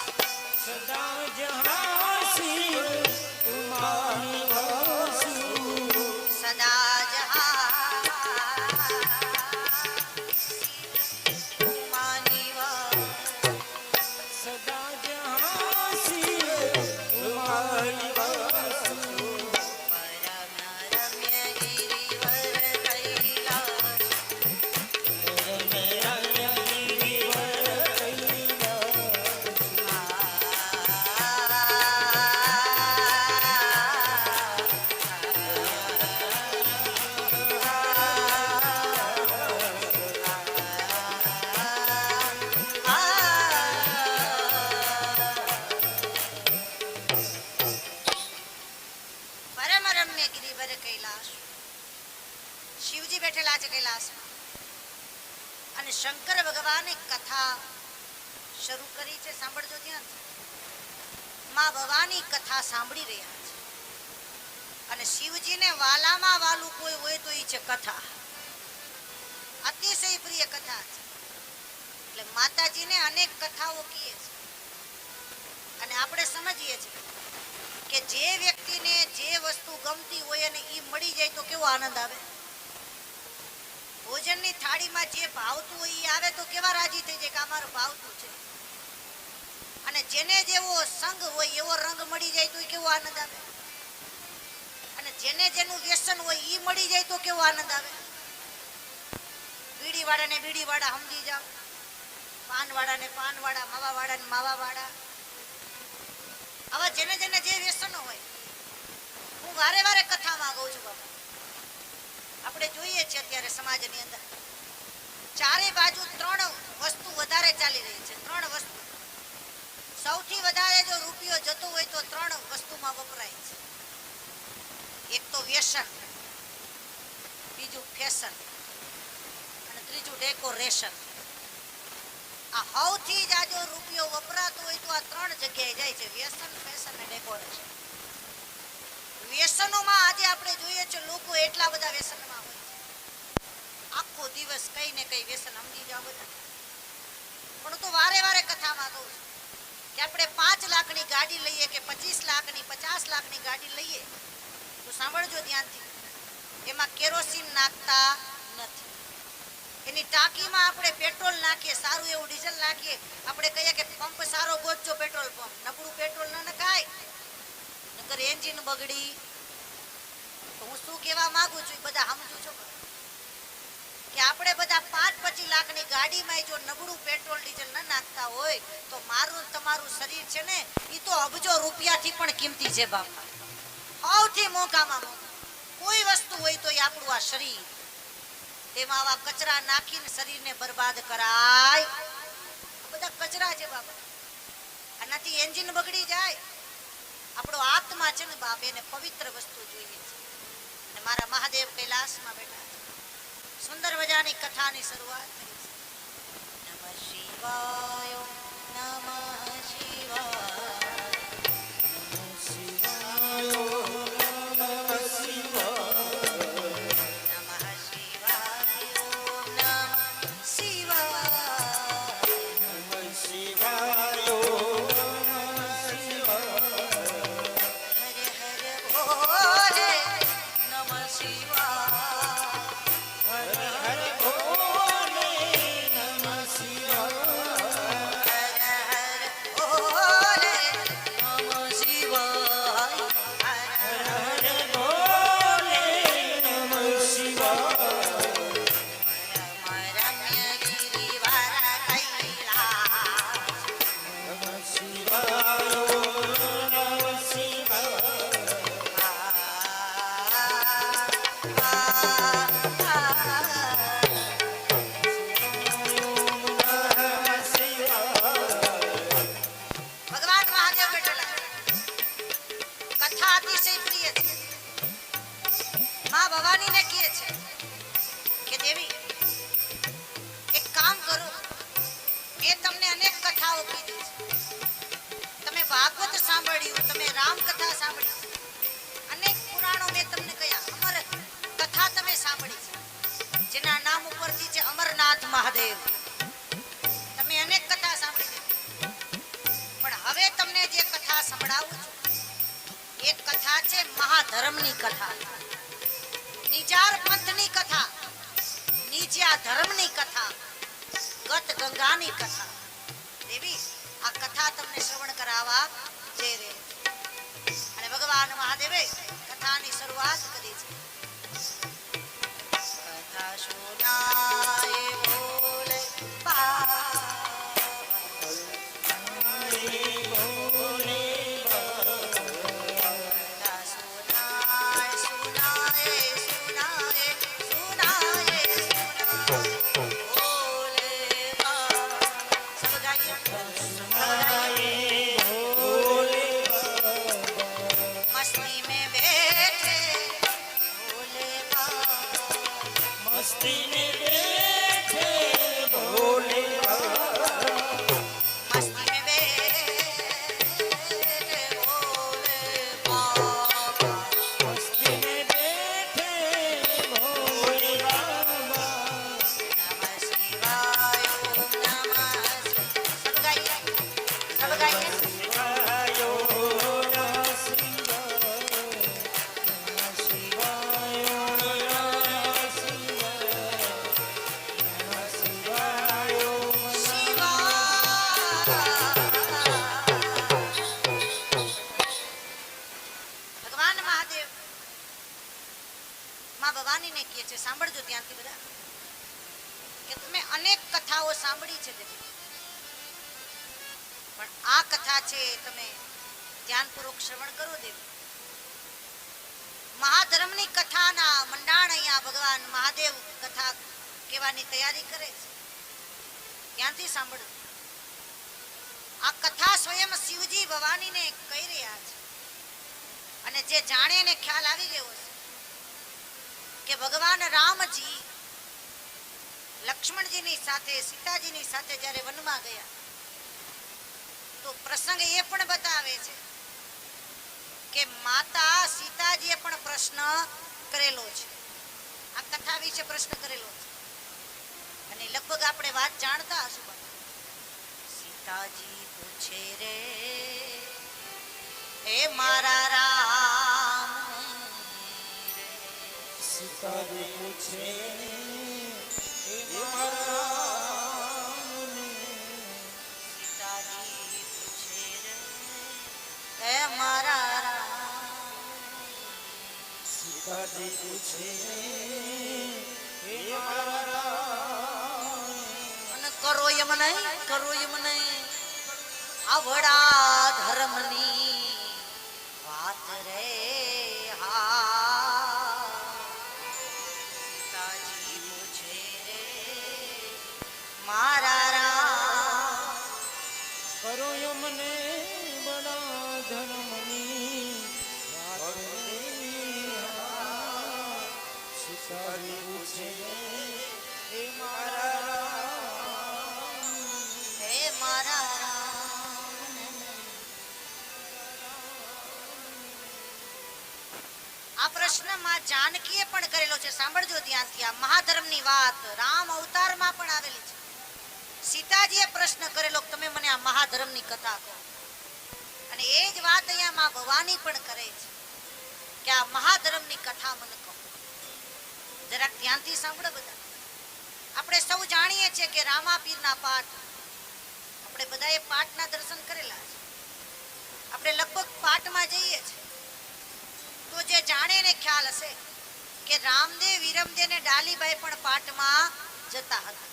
Speaker 2: સદા જહાં શિવ ઉમા નિવાસુ,
Speaker 1: સદા જહાં શિવ ઉમા નિવાસ.
Speaker 2: સદા જહાં શિવ ઉમા નિવાસુ,
Speaker 1: પરમ રમ્ય ગિરિવર કૈલાસ, પરમ રમ્ય ગિરિવર કૈલાસ. શિવજી બેઠેલા છે કૈલાસમાં અને શંકર ભગવાને કથા શરૂ કરી છે. સાંભળજો ધ્યાન. માં ભવાની કથા સાંભળી રહ્યા છે અને શિવજીને વાલામાં વાલું કોઈ હોય તો એ છે કથા. અતિશય પ્રિય કથા છે. એટલે માતાજીને અનેક કથાઓ કહીએ છે અને આપણે સમજીએ છીએ કે જે વ્યક્તિને જે વસ્તુ ગમતી હોય અને એ મળી જાય તો કેવો આનંદ આવે. ભોજનની થાળીમાં જે ભાવતું હોય એ આવે તો કેવા રાજી થઈ જાય કે અમારું ભાવતું છે. અને જેને જેવો સંગ હોય એવો રંગ મળી જાય તો એ કેવો આનંદ આવે. અને જેને જેનું વ્યસન હોય એ મળી જાય તો કેવો આનંદ આવે. બીડીવાળાને બીડીવાળા સમજી જાઓ, પાનવાળાને પાનવાળા, માવાવાળાને માવાવાળા. આવા જેને જેને જે વ્યસનો હોય. હું વારે વારે કથામાં કહું છું બાબા. આપણે જોઈએ છીએ અત્યારે સમાજની અંદર ચારે બાજુ ત્રણ વસ્તુ વધારે ચાલી રહી છે. ત્રણ વસ્તુ સૌથી વધારે જો રૂપિયો જતો હોય તો ત્રણ વસ્તુમાં વપરાય છે. એક તો વ્યસન, બીજું ફેશન અને ત્રીજું ડેકોરેશન. આ સૌથી જાજો રૂપિયો વપરાતો હોય તો આ ત્રણ જગ્યાએ જાય છે, વ્યસન, ફેશન અને ડેકોરેશન. વ્યસનોમાં આજે આપણે જોઈએ છે લોકો એટલા બધા વ્યસનમાં હોય છે. આખો દિવસ કઈ ને કઈ વ્યસન સમજી જાવ બધા. પણ તો વારે વારે કથામાં કહું છું કે આપણે 5 લાખની ગાડી લઈએ કે 25 લાખની, 50 લાખની ગાડી લઈએ તો સાંભળજો ધ્યાનથી, એમાં કેરોસીન નાખતા નથી. એની ટાંકીમાં આપણે પેટ્રોલ નાખીએ, સારું એવું ડીઝલ નાખીએ. આપણે કહીએ કે પંપ સારો ગોતજો, પેટ્રોલ પંપ. નબળું પેટ્રોલ ન નખાય નકર એન્જિન બગડી. તો હું શું કહેવા માંગુ છું બધા સમજો છો કે આપણે બધા 5-25 લાખની ગાડીમાં જો નબળું પેટ્રોલ ડીઝલ ન નાખતા હોય તો મારું તમારું શરીર છે ને એ તો અબજો રૂપિયાથી પણ કિંમતી છે બાપા. સૌથી મોંઘામાં મોંઘું કોઈ વસ્તુ હોય તો એ આપણું આ શરીર. તેમાં આવા કચરા નાખીને શરીરને બરબાદ કરાય. બધા કચરા છે બાપા. આનાથી એન્જિન બગડી જાય. આપણો આત્મા છે ને બાપ, એને પવિત્ર વસ્તુ જોઈએ છે. અને મારા મહાદેવ કૈલાસમાં બેઠા છે. સુંદર મજાની કથાની શરૂઆત કરી છે. નમઃ શિવાય, નમઃ શિવાય,
Speaker 2: નમઃ શિવાય, નમઃ શિવાય,
Speaker 1: નમઃ શિવાય, નમઃ શિવાય,
Speaker 2: નમઃ શિવાય, નમઃ શિવાય,
Speaker 1: હરે હરે બોલે નમઃ શિવાય,
Speaker 2: હરે હરે બોલે નમઃ શિવાય,
Speaker 1: હરે હરે બોલે નમઃ શિવાય, હરે
Speaker 2: હરે હરે બોલે નમઃ શિવાય,
Speaker 1: જેના નામ ઉપરથી છે અમરનાથ મહાદેવ. તમે અનેક કથા સાંભળી છે, પણ હવે તમને જે કથા સંભળાવું છું એક કથા છે મહાધર્મની કથા, નિજાર પંથની કથા, નીચા ધર્મની કથા, ગત ગંગાની કથા. દેવી આ કથા તમને શ્રવણ કરાવવા જઈ રહી છે. અને ભગવાન મહાદેવે કથાની શરૂઆત કરી છે. કથા સુનાય બોલે કથા સુનાય સુનાય સુનાય સુનાય બોલે સબ ગાઈએ मस्ती में बैठे भोले बाबा,
Speaker 2: मस्ती में बैठे भोले
Speaker 1: मस्ती में बैठे भोले बाबा,
Speaker 2: मस्ती में बैठे भोले बाबा
Speaker 1: नमः शिवाय ओम नमः सब गाइए सब गाइए
Speaker 2: शिवायो नमः शिवायो नमः शिवायो
Speaker 1: ભગવાન મહાદેવ માં ભવાનીને કહે છે, સાંભળજો ત્યાંથી બધા, કે તમે અનેક કથાઓ સાંભળી છે દેવી, પણ આ કથા છે તમે ધ્યાનપૂર્વક શ્રવણ કરો દેવી. મહાધર્મની કથાના મંડાણ અહીંયા ભગવાન મહાદેવ કથા કહેવાની તૈયારી કરે છે. ત્યાંથી સાંભળો. આ કથા સ્વયં શિવજી ભવાનીને કહી રહ્યા છે, અને જે જાણે એને ખ્યાલ આવી ગયો છે કે ભગવાન રામજી લક્ષ્મણજીની સાથે સીતાજીની સાથે જ્યારે વનમાં ગયા તો પ્રસંગ એ પણ બતાવે છે કે માતા સીતાજીએ પણ પ્રશ્ન કરેલો છે, આ કથા વિશે પ્રશ્ન કરેલો છે. અને લગભગ આપણે વાત જાણતા હશું બધા. સીતાજી પૂછે રે હે મારા રામ રે.
Speaker 2: सीताजी पूछे हे मारा
Speaker 1: સીતાજી પૂછે રે હે મારા રામ.
Speaker 2: सीताजी पूछे हे मारा
Speaker 1: અને કરો એમ નહીં આવડા ધર્મની વાત રે હા. સીતાજી પૂછે રે મારા રામ.
Speaker 2: करो यो मने बड़ा धर्मनी बात रे सीताजी पूछे हे मारा
Speaker 1: હે મારા રામ. આ પ્રશ્નમાં જાનકીએ પણ કરેલો છે, સાંભળજો ધ્યાનથી. આ મહાધર્મની વાત રામ અવતારમાં પણ આવેલી છે. સીતાજીએ પ્રશ્ન કરેલો કે તમે મને આ મહાધર્મની કથા કહો, અને એ જ વાત અહીંયા માં ભવાની પણ કરે છે કે આ મહાધર્મની કથા મને કહો. જરાક ધ્યાનથી સાંભળો બધા. આપણે સૌ જાણીએ છીએ કે રામાપીરના પાઠ, આપણે બધાએ પાઠના દર્શન કરેલા છે. આપણે લગભગ પાઠમાં જઈએ છીએ તો જે જાણે ને ખ્યાલ હશે કે રામદેવ વિરમદેવ ને ડાલીબાઈ પણ પાઠમાં જતા હતા.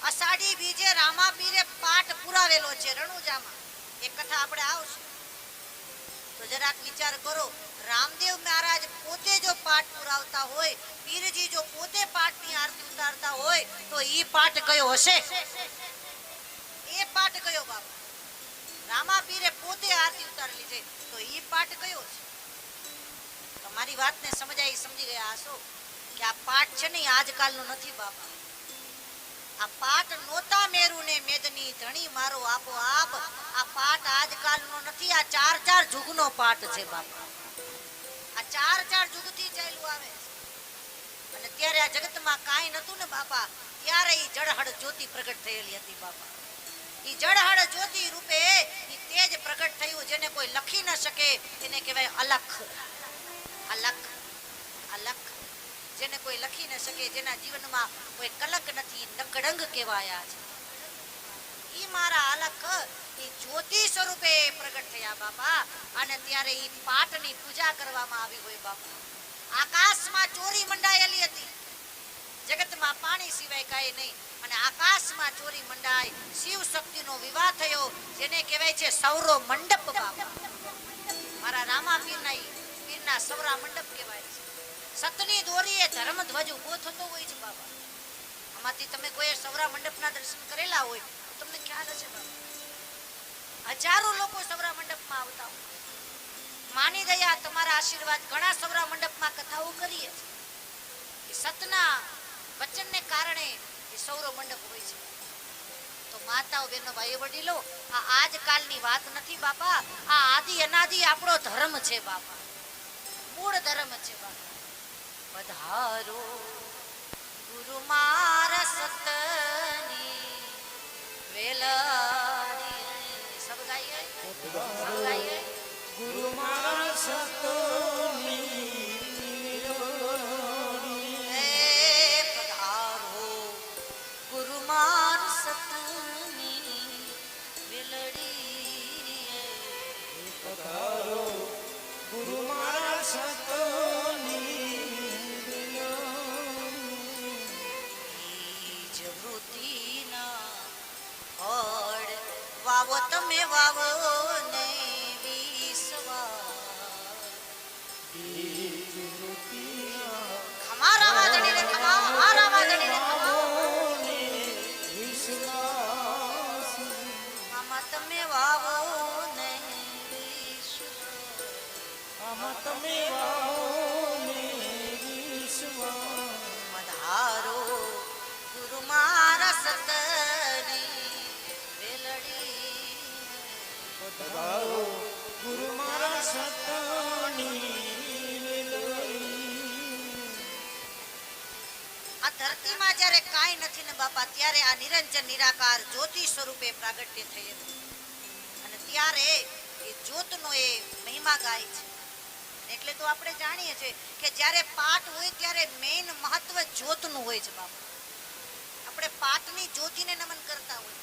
Speaker 1: અષાઢી બીજે રામાપીરે પાઠ પુરાવેલો છે રણુજામાં. એ કથા આપણે આવશે તો જરાક વિચાર કરો. રામદેવ મહારાજ પોતે જો પાઠ પુરાવતા હોય, પીરજી જો પોતે પાઠની આરતી ઉતારતા હોય તો ઈ પાઠ કયો હશે? એ પાઠ કયો બાબા? રામાપીરે પોતે આરતી ઉતારેલી છે તો ઈ પાઠ કયો છે? તમારી વાતને સમજાઈ સમજી ગયા હશો કે આ પાઠ છે ને આજકાલનો નથી બાપા. આ પાઠ નોતા મેરુ ને મેદની ધણી મારો આપો આપ. આ પાઠ આજકાલનો નથી, આ 4 જુગનો પાઠ છે બાપા. આ 4 જુગથી ચાલ્યું આવે છે. અને ત્યારે આ જગતમાં કાંઈ નતું ને બાપા ત્યારે ઈ જળહળ જ્યોતિ પ્રગટ થયેલી હતી બાપા. ઈ જળહળ જ્યોતિ રૂપે ઈ તેજ પ્રગટ થયું જેને કોઈ લખી ન શકે એને કહેવાય અલખ. અલખ અલખ જેને કોઈ લખી ન શકે, જેના જીવનમાં કોઈ કલક નથી, નકડંગ કહેવાયા છે. ઈ મારા અલખ ઈ જ્યોતિ સ્વરૂપે પ્રગટ થયા બાપા. અને ત્યારે ઈ પાઠની પૂજા કરવામાં આવી હોય બાપા. આકાશમાં ચોરી મંડાયેલી હતી, જગતમાં પાણી સિવાય કાંઈ નહીં, અને આકાશમાં ચોરી મંડાય, શિવ શક્તિનો વિવાહ થયો જેને કહેવાય છે સૌરો મંડપ બાપા. મારા રામા પીરના સૌરા મંડપ કહેવાય છે. સતની દોરીએ ધર્મ ધ્વજ ઉભો થતો હોય છે બાપા. આમાંથી તમે કોઈ સૌરા મંડપના દર્શન કરેલા હોય તો તમને ખ્યાલ હશે બાપા. હજારો લોકો સૌરા મંડપમાં આવતા હોય. માની દયા તમારા આશીર્વાદ ઘણા સૌરા મંડપમાં કથાઓ કરીએ છે. સતના વચનને કારણે એ સૌરો મંડપ હોય છે. તો માતાઓ બહેનો ભાઈઓ વડીલો, આ આજકાલની વાત નથી બાપા. આ આદિ અનાદિ આપણો ધર્મ છે બાપા, મૂળ ધર્મ છે બાપા. પધારો ગુરુ મારા સતની વેલાડી. સબ ગાઈએ, સબ ગાઈએ.
Speaker 2: ગુરુ મારા સતની
Speaker 1: પધારો ગુરુ માર સતની વેલડી.
Speaker 2: પધારો ગુરુ મારા સતની
Speaker 1: વૃત્તિના ફળ વાવો તમે વાવો ને ખમા રામા જણીને ખમા, આ રામા જણીને ખમા. આમાં તમે વાવો ને
Speaker 2: આમાં તમે વાવો ને વિશ્વાસ.
Speaker 1: પધારો ગુરુ મારા સતની વેલડી.
Speaker 2: પધારો ગુરુ મારા સતની
Speaker 1: આ ધરતીમાં જ્યારે કાંઈ નથી ને બાપા, ત્યારે આ નિરંજન નિરાકાર જ્યોતિ સ્વરૂપે પ્રાગટ્ય થયેલું. અને ત્યારે એ જ્યોતનો એ મહિમા ગાય છે. એટલે તો આપણે જાણીએ છીએ કે જ્યારે પાઠ હોય ત્યારે મેઇન મહત્વ જ્યોતનું હોય છે બાપા. આપણે પાઠની જ્યોતિને નમન કરતા હોય,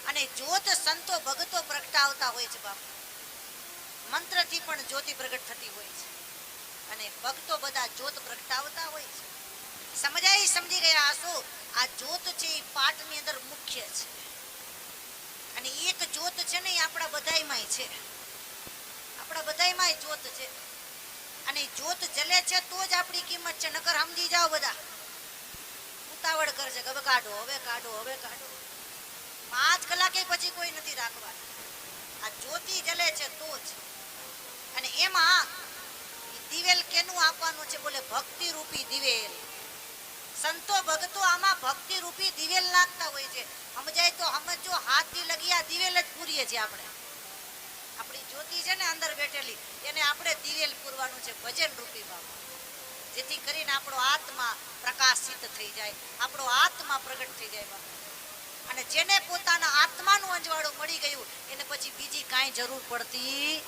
Speaker 1: અને જ્યોત સંતો ભગતો પ્રગટાવતા હોય છે બાપા. મંત્રથી પણ જ્યોતિ પ્રગટ થતી હોય છે, અને ભક્તો બધા જ્યોત પ્રગટાવતા હોય છે. સમજી ગયા હશો, આ જ્યોત છે એ પાઠની અંદર મુખ્ય છે. અને એક જ્યોત છે ને એ આપણા બધાયમાંય છે, આપણા બધાયમાંય જ્યોત છે. અને જ્યોત જલે છે તો જ આપણી કિંમત છે, નકર સમજી જાઓ બધા ઉતાવળ કરશે કે હવે કાઢો, હવે કાઢો, હવે કાઢો. 5 કલાકે પછી કોઈ નથી રાખવા. આ જ્યોતિ જલે છે તો જ. અને એમાં દિવેલ કેનું આપવાનું છે? બોલે ભક્તિ રૂપી દિવેલ. સંતો ભક્તો આમાં ભક્તિ રૂપી દિવેલ નાખતા હોય છે. સમજાય તો સમજો, હાથથી લગી આ દિવેલ જ પૂરીએ છીએ આપણે. આપણી જ્યોતિ છે ને અંદર બેઠેલી, એને આપણે દિવેલ પૂરવાનું છે, ભજન રૂપી બાબા. જેથી કરીને આપણો આત્મા પ્રકાશિત થઈ જાય, આપણો આત્મા પ્રગટ થઈ જાય બાબા. અને જેને પોતાના આત્માનું અંજવાળું મળી ગયું એને પછી બીજી કાંઈ જરૂર પડતી.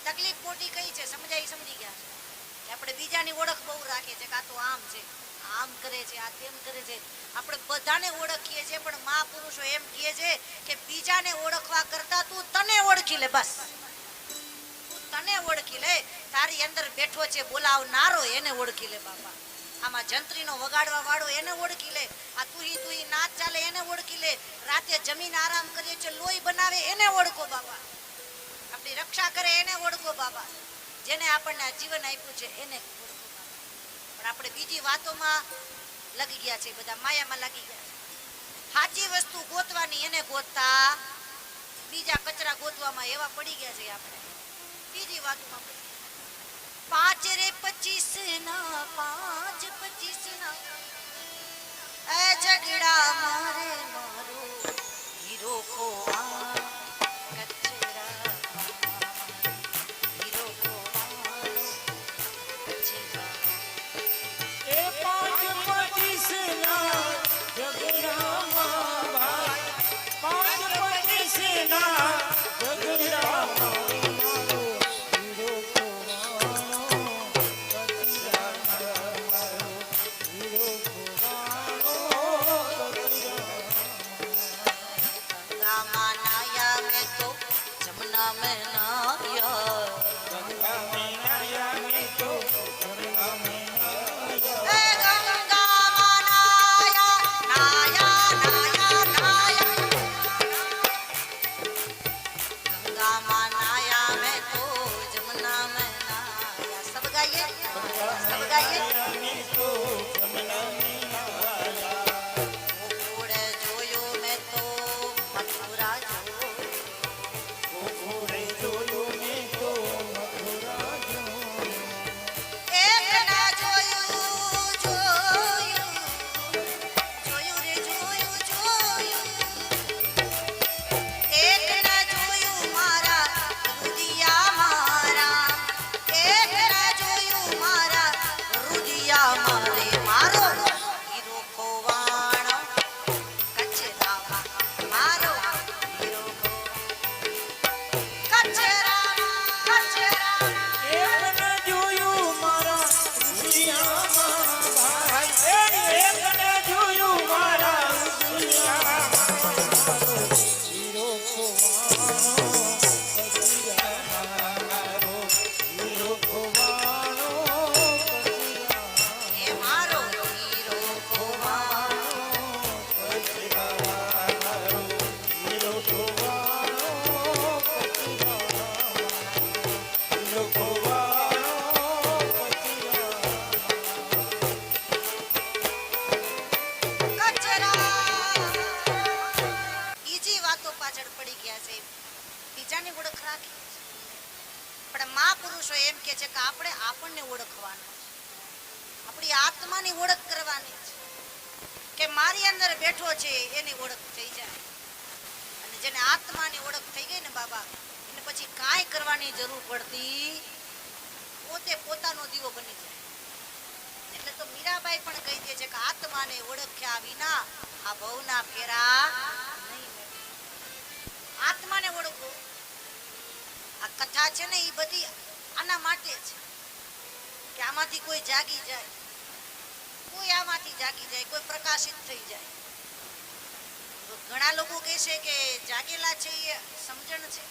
Speaker 1: તકલીફ મોટી કઈ છે? સમજી ગયા છે કે આપણે બીજાની ઓળખ બહુ રાખીએ છીએ કે આ તો આમ છે, આમ કરે છે, આ તેમ કરે છે. આપણે બધાને ઓળખીએ છીએ, પણ મહાપુરુષો એમ કહે છે કે બીજાને ઓળખવા કરતા તું તને ઓળખી લે. બસ તું તને ઓળખી લે. તારી અંદર બેઠો છે બોલાવનારો, એને ઓળખી લે બાપા. આમાં જંત્રીનો વગાડવા વાળો એને ઓળખી લે. આ તુહી નાચ ચાલે એને ઓળખી લે. રાતે જમીન આરામ કરીએ છે, લોહી બનાવે એને ઓળખો બાપા. આપણી રક્ષા કરે એને ઓળખો બાપા. જેને આપણને આ જીવન આપ્યું છે એને ઓળખો બાપા. પણ આપણે બીજી વાતોમાં લગી ગયા છે, બધા માયામાં લાગી ગયા છે. સાચી વસ્તુ ગોતવાની એને ગોતતા બીજા કચરા ગોતવામાં એવા પડી ગયા છે આપણે. બીજી વાતોમાં પડી ગયા. 5 રે 25 ના 5 25 ના એ ઝઘડા મારે મારો હીરો ખોવા કચરા હીરો ખોવા કચરા.
Speaker 2: એ
Speaker 1: કચરામાં રે મારો હીરો ખોવાણો કચરામાં મારો હીરો કચરામાં
Speaker 2: એકને જોયું મારા દુનિયામાં ભાઈ એકને જોયું મારા દુનિયામાં હીરો ખોવાણો કચરામાં હીરો ખોવાણો
Speaker 1: એ મારો હીરો ખોવાણો
Speaker 2: હીરો ખોવાણો હીરો
Speaker 1: બીજી વાતો પાછળ પડી ગયા છે બીજાની ઓળખ રાખી છે. પણ મહાપુરુષો એમ કે છે કે આપણે આપણને ઓળખવાનું છે. આપણી આત્માની ઓળખ કરવાની છે કે મારી અંદર બેઠો છે એની ઓળખ થઈ જાય. અને જેને આત્માની ઓળખ થઈ ગઈ ને બાબા એને પછી કાંઈ કરવાની જરૂર પડતી પોતે પોતાનો દીવો બની જાય. એટલે તો મીરાબાઈ પણ કહી દે છે કે આત્માને ઓળખ્યા વિના આ ભવના ફેરા નહીં મળે. આત્માને ઓળખો. આ કથા છે ને એ બધી આના માટે છે કે આમાંથી કોઈ જાગી જાય, કોઈ આમાંથી જાગી જાય, કોઈ પ્રકાશિત થઈ જાય. તો ઘણા લોકો કહે છે કે જાગેલા છે એ સમજણ છે,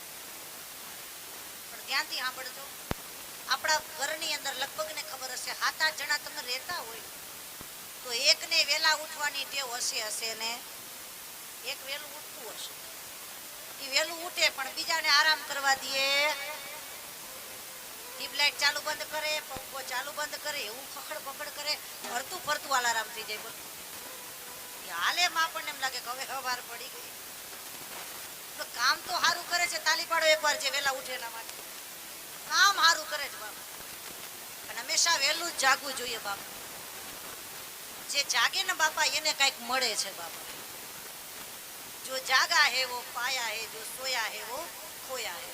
Speaker 1: પણ ધ્યાનથી સાંભળજો. આપણા ઘરની અંદર લગભગ ને ખબર હશે 7-8 જણા તમે રહેતા હોય તો એકને વેલા ઉઠવાની ટેવ હશે ને એક વેલું ઉઠતું હશે. એ વેલું ઉઠે પણ બીજાને આરામ કરવા દે, ટ્યુબલાઇટ ચાલુ બંધ કરે, પંખો ચાલુ બંધ કરે, એવું ખખડ પકડ કરે, ફરતું ફરતું અલાર્મ થઈ જાય. બધું હાલે માં આપણને એમ લાગે કે હવે સવાર પડી ગઈ. તો કામ તો સારું કરે છે, તાલી પાડો એકવાર જે વેલા ઉઠે એના માટે. કામ સારું કરે છે બાપા. અને હંમેશા વહેલું જ જાગવું જોઈએ બાપા. જે જાગે ને બાપા એને કઈક મળે છે બાપા. જો જાગા હે વો પાયા હે, જો સોયા હે વો ખોયા હે.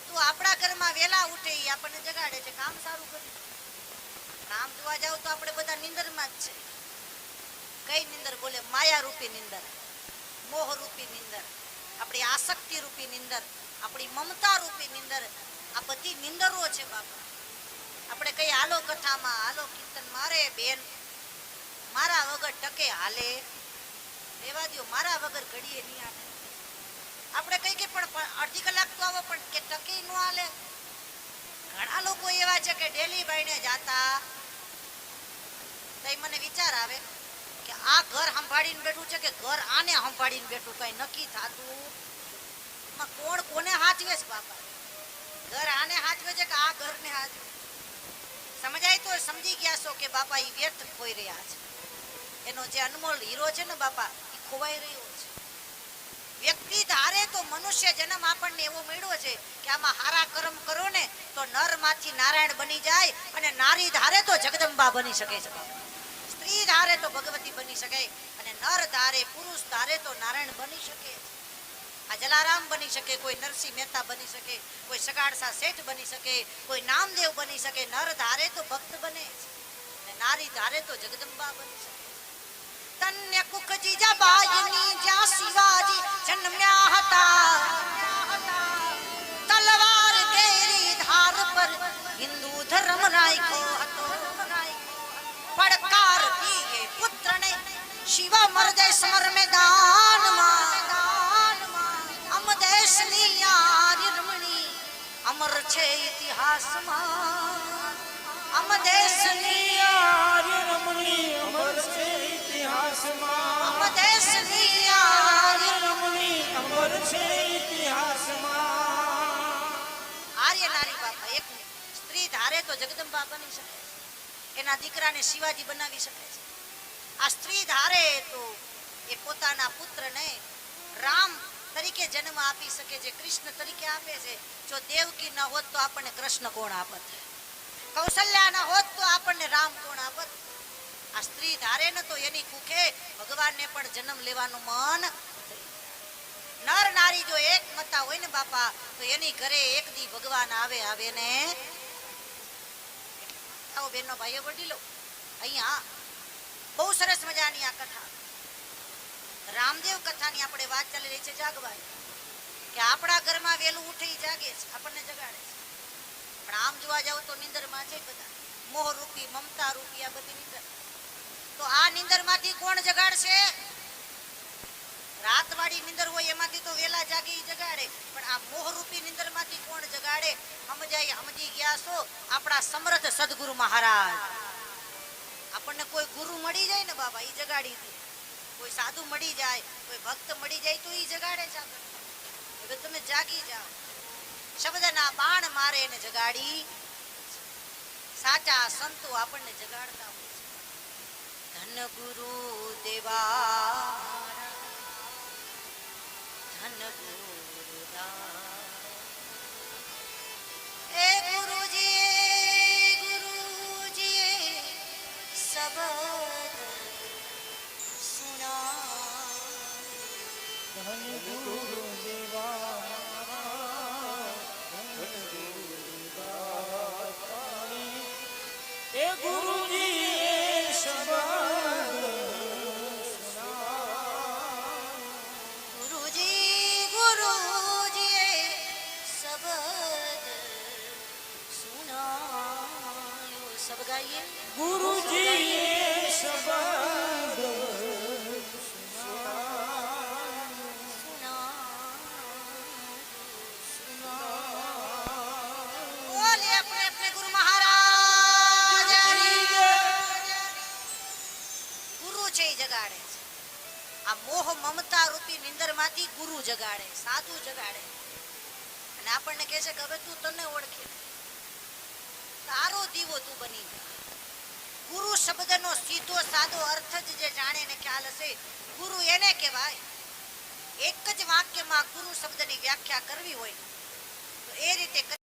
Speaker 1: તો આપણા ઘરમાં વેલા ઉઠે એ આપણને જગાડે છે, કામ સારું કરે. કામ જોવા જાવ તો આપણે બધા નિંદરમાં જ છે. કઈ નિંદર બોલે? માયા રૂપી નિંદર, મોહ રૂપી નિંદર, આપણી આસક્તિ રૂપી નિંદર, આપણી મમતા રૂપી નિંદર. આ બધી નિંદરો છે બાપા. આપણે કઈ હાલો કથામાં, હાલો કીર્તન, મારે બેન મારા વગર ટકે હાલે રેવા દ્યો, મારા વગર ઘડીએ નહીં હાલે. આપણે કઈ કે પણ અડધી કલાક તો આવો પણ કે ટકે ન હાલે. ઘણા લોકો એવા છે કે ડેલી બાઈને જાતા. તો મને વિચાર આવે કે આ ઘર સંભાળીને બેઠું છે કે ઘર આને સંભાળીને બેઠું, કઈ નક્કી થાતું કોણ કોને હાચવે છે બાપા? ઘર આને હાચવે છે કે આ ઘરને હાચવે? સમજાય તો સમજી ગયા છો કે બાપા એ વ્યર્થ ખોઈ રહ્યા છે. એનો જે અનમોલ હીરો છે ને બાપા એ ખોવાઈ રહ્યો છે. વ્યક્તિ ધારે તો મનુષ્ય જન્મ આપણને એવો મળ્યો છે કે આમાં હારા કર્મ કરો ને તો નર માંથી નારાયણ બની જાય, અને નારી ધારે તો જગદંબા બની શકે છે બાપા. સ્ત્રી ધારે તો ભગવતી બની શકે, અને નર ધારે, પુરુષ ધારે તો નારાયણ બની શકે. આ જલારામ બની શકે, કોઈ નરસિંહ મહેતા બની શકે, કોઈ સગાડસા શેઠ બની શકે, કોઈ નામદેવ બની શકે. નર ધારે તો ભક્ત બને છે, અને નારી ધારે તો જગદંબા બની શકે. તન્ય કુખજી જબાયની જ્યાં શિવાજી જન્મ્યા હતા, તલવાર કેરી ધાર પર હિન્દુ ધર્મ રાખ્યો હતો. પડકાર દીએ પુત્રને શિવ મરદે સમર મેદાનમાં. અમ દેશની આર્ય રમણી અમર છે ઇતિહાસમાં. અમ દેશની
Speaker 2: આર્ય રમણી અમર છે ઇતિહાસમાં.
Speaker 1: અમ દેશની આર્ય
Speaker 2: રમણી અમર છે ઇતિહાસમાં.
Speaker 1: આર્ય નારી બાપા એક સ્ત્રી ધારે તો જગદંબા બની શકે છે, એના દીકરાને શિવાજી બનાવી શકે છે. આ સ્ત્રી ધારે તો એ પોતાના પુત્રને રામ તરીકે જન્મ આપી શકે છે, કૃષ્ણ તરીકે આપે છે. જો દેવકી ન હોત તો આપણને કૃષ્ણ કોણ આપત? કૌશલ્યા ન હોત તો આપણને રામ કોણ આપત? આ સ્ત્રી ધારે ને તો એની કુખે ભગવાનને પણ જન્મ લેવાનું મન. નર નારી જો એક મતા હોય ને બાપા તો એની ઘરે એક દી ભગવાન આવે ને. આવો બેનનો ભાઈઓ વડીલો અહીંયા બહુ સરસ મજાની આ કથા રામદેવ કથાની આપણે વાત ચાલી રહી છે જાગવાની કે આપણા ઘરમાં વહેલું ઉઠી જાગે છે આપણને જગાડે છે પણ આમ જોવા જાવ તો નિંદરમાં છે બધા મોહ રૂપી મમતા રૂપી આ બધી નિંદર તો આ નિંદરમાંથી કોણ જગાડશે રાતવાળી નિંદર હોય એમાંથી તો વેલા જાગી જગાડે પણ આ મોહરૂપી નિંદરમાંથી કોણ જગાડે સમજી ગયા છો આપણા સમર્થ સદગુરુ મહારાજ આપણને કોઈ ગુરુ મળી જાય ને બાબા ઈ જગાડી દે કોઈ સાધુ મળી જાય કોઈ ભક્ત મળી જાય તો ઈ જગાડે છે આપણને હવે તમે જાગી જાઓ શબ્દના બાણ મારે એને જગાડી સાચા સંતો આપણને જગાડતા હોય છે ધન ગુરુ દેવા ધન ગુરુદાસ એ ગુરુજી શબ્દ સુના
Speaker 2: ધન ગુરુ દેવા એ ગુરુજી શબ્દ
Speaker 1: ગુરુજી શબ્દ સુનાયો સબ ગાઈએ
Speaker 2: ગુરુજી શબ્દ
Speaker 1: બોલે આપણે ગુરુ મહારાજ ગુરુ છે ઈ જગાડે છે આ મોહ મમતા રૂપી નિંદરમાંથી ગુરુ જગાડે સાધુ જગાડે અને આપણને કહે છે કે હવે તું તને ઓળખી લે તારો દીવો તું બની જા ગુરુ શબ્દનો સીધો સાદો અર્થ જ જે જાણે ને ખ્યાલ હશે ગુરુ એને કહેવાય એક જ વાક્યમાં ગુરુ શબ્દની વ્યાખ્યા કરવી હોય તો એ રીતે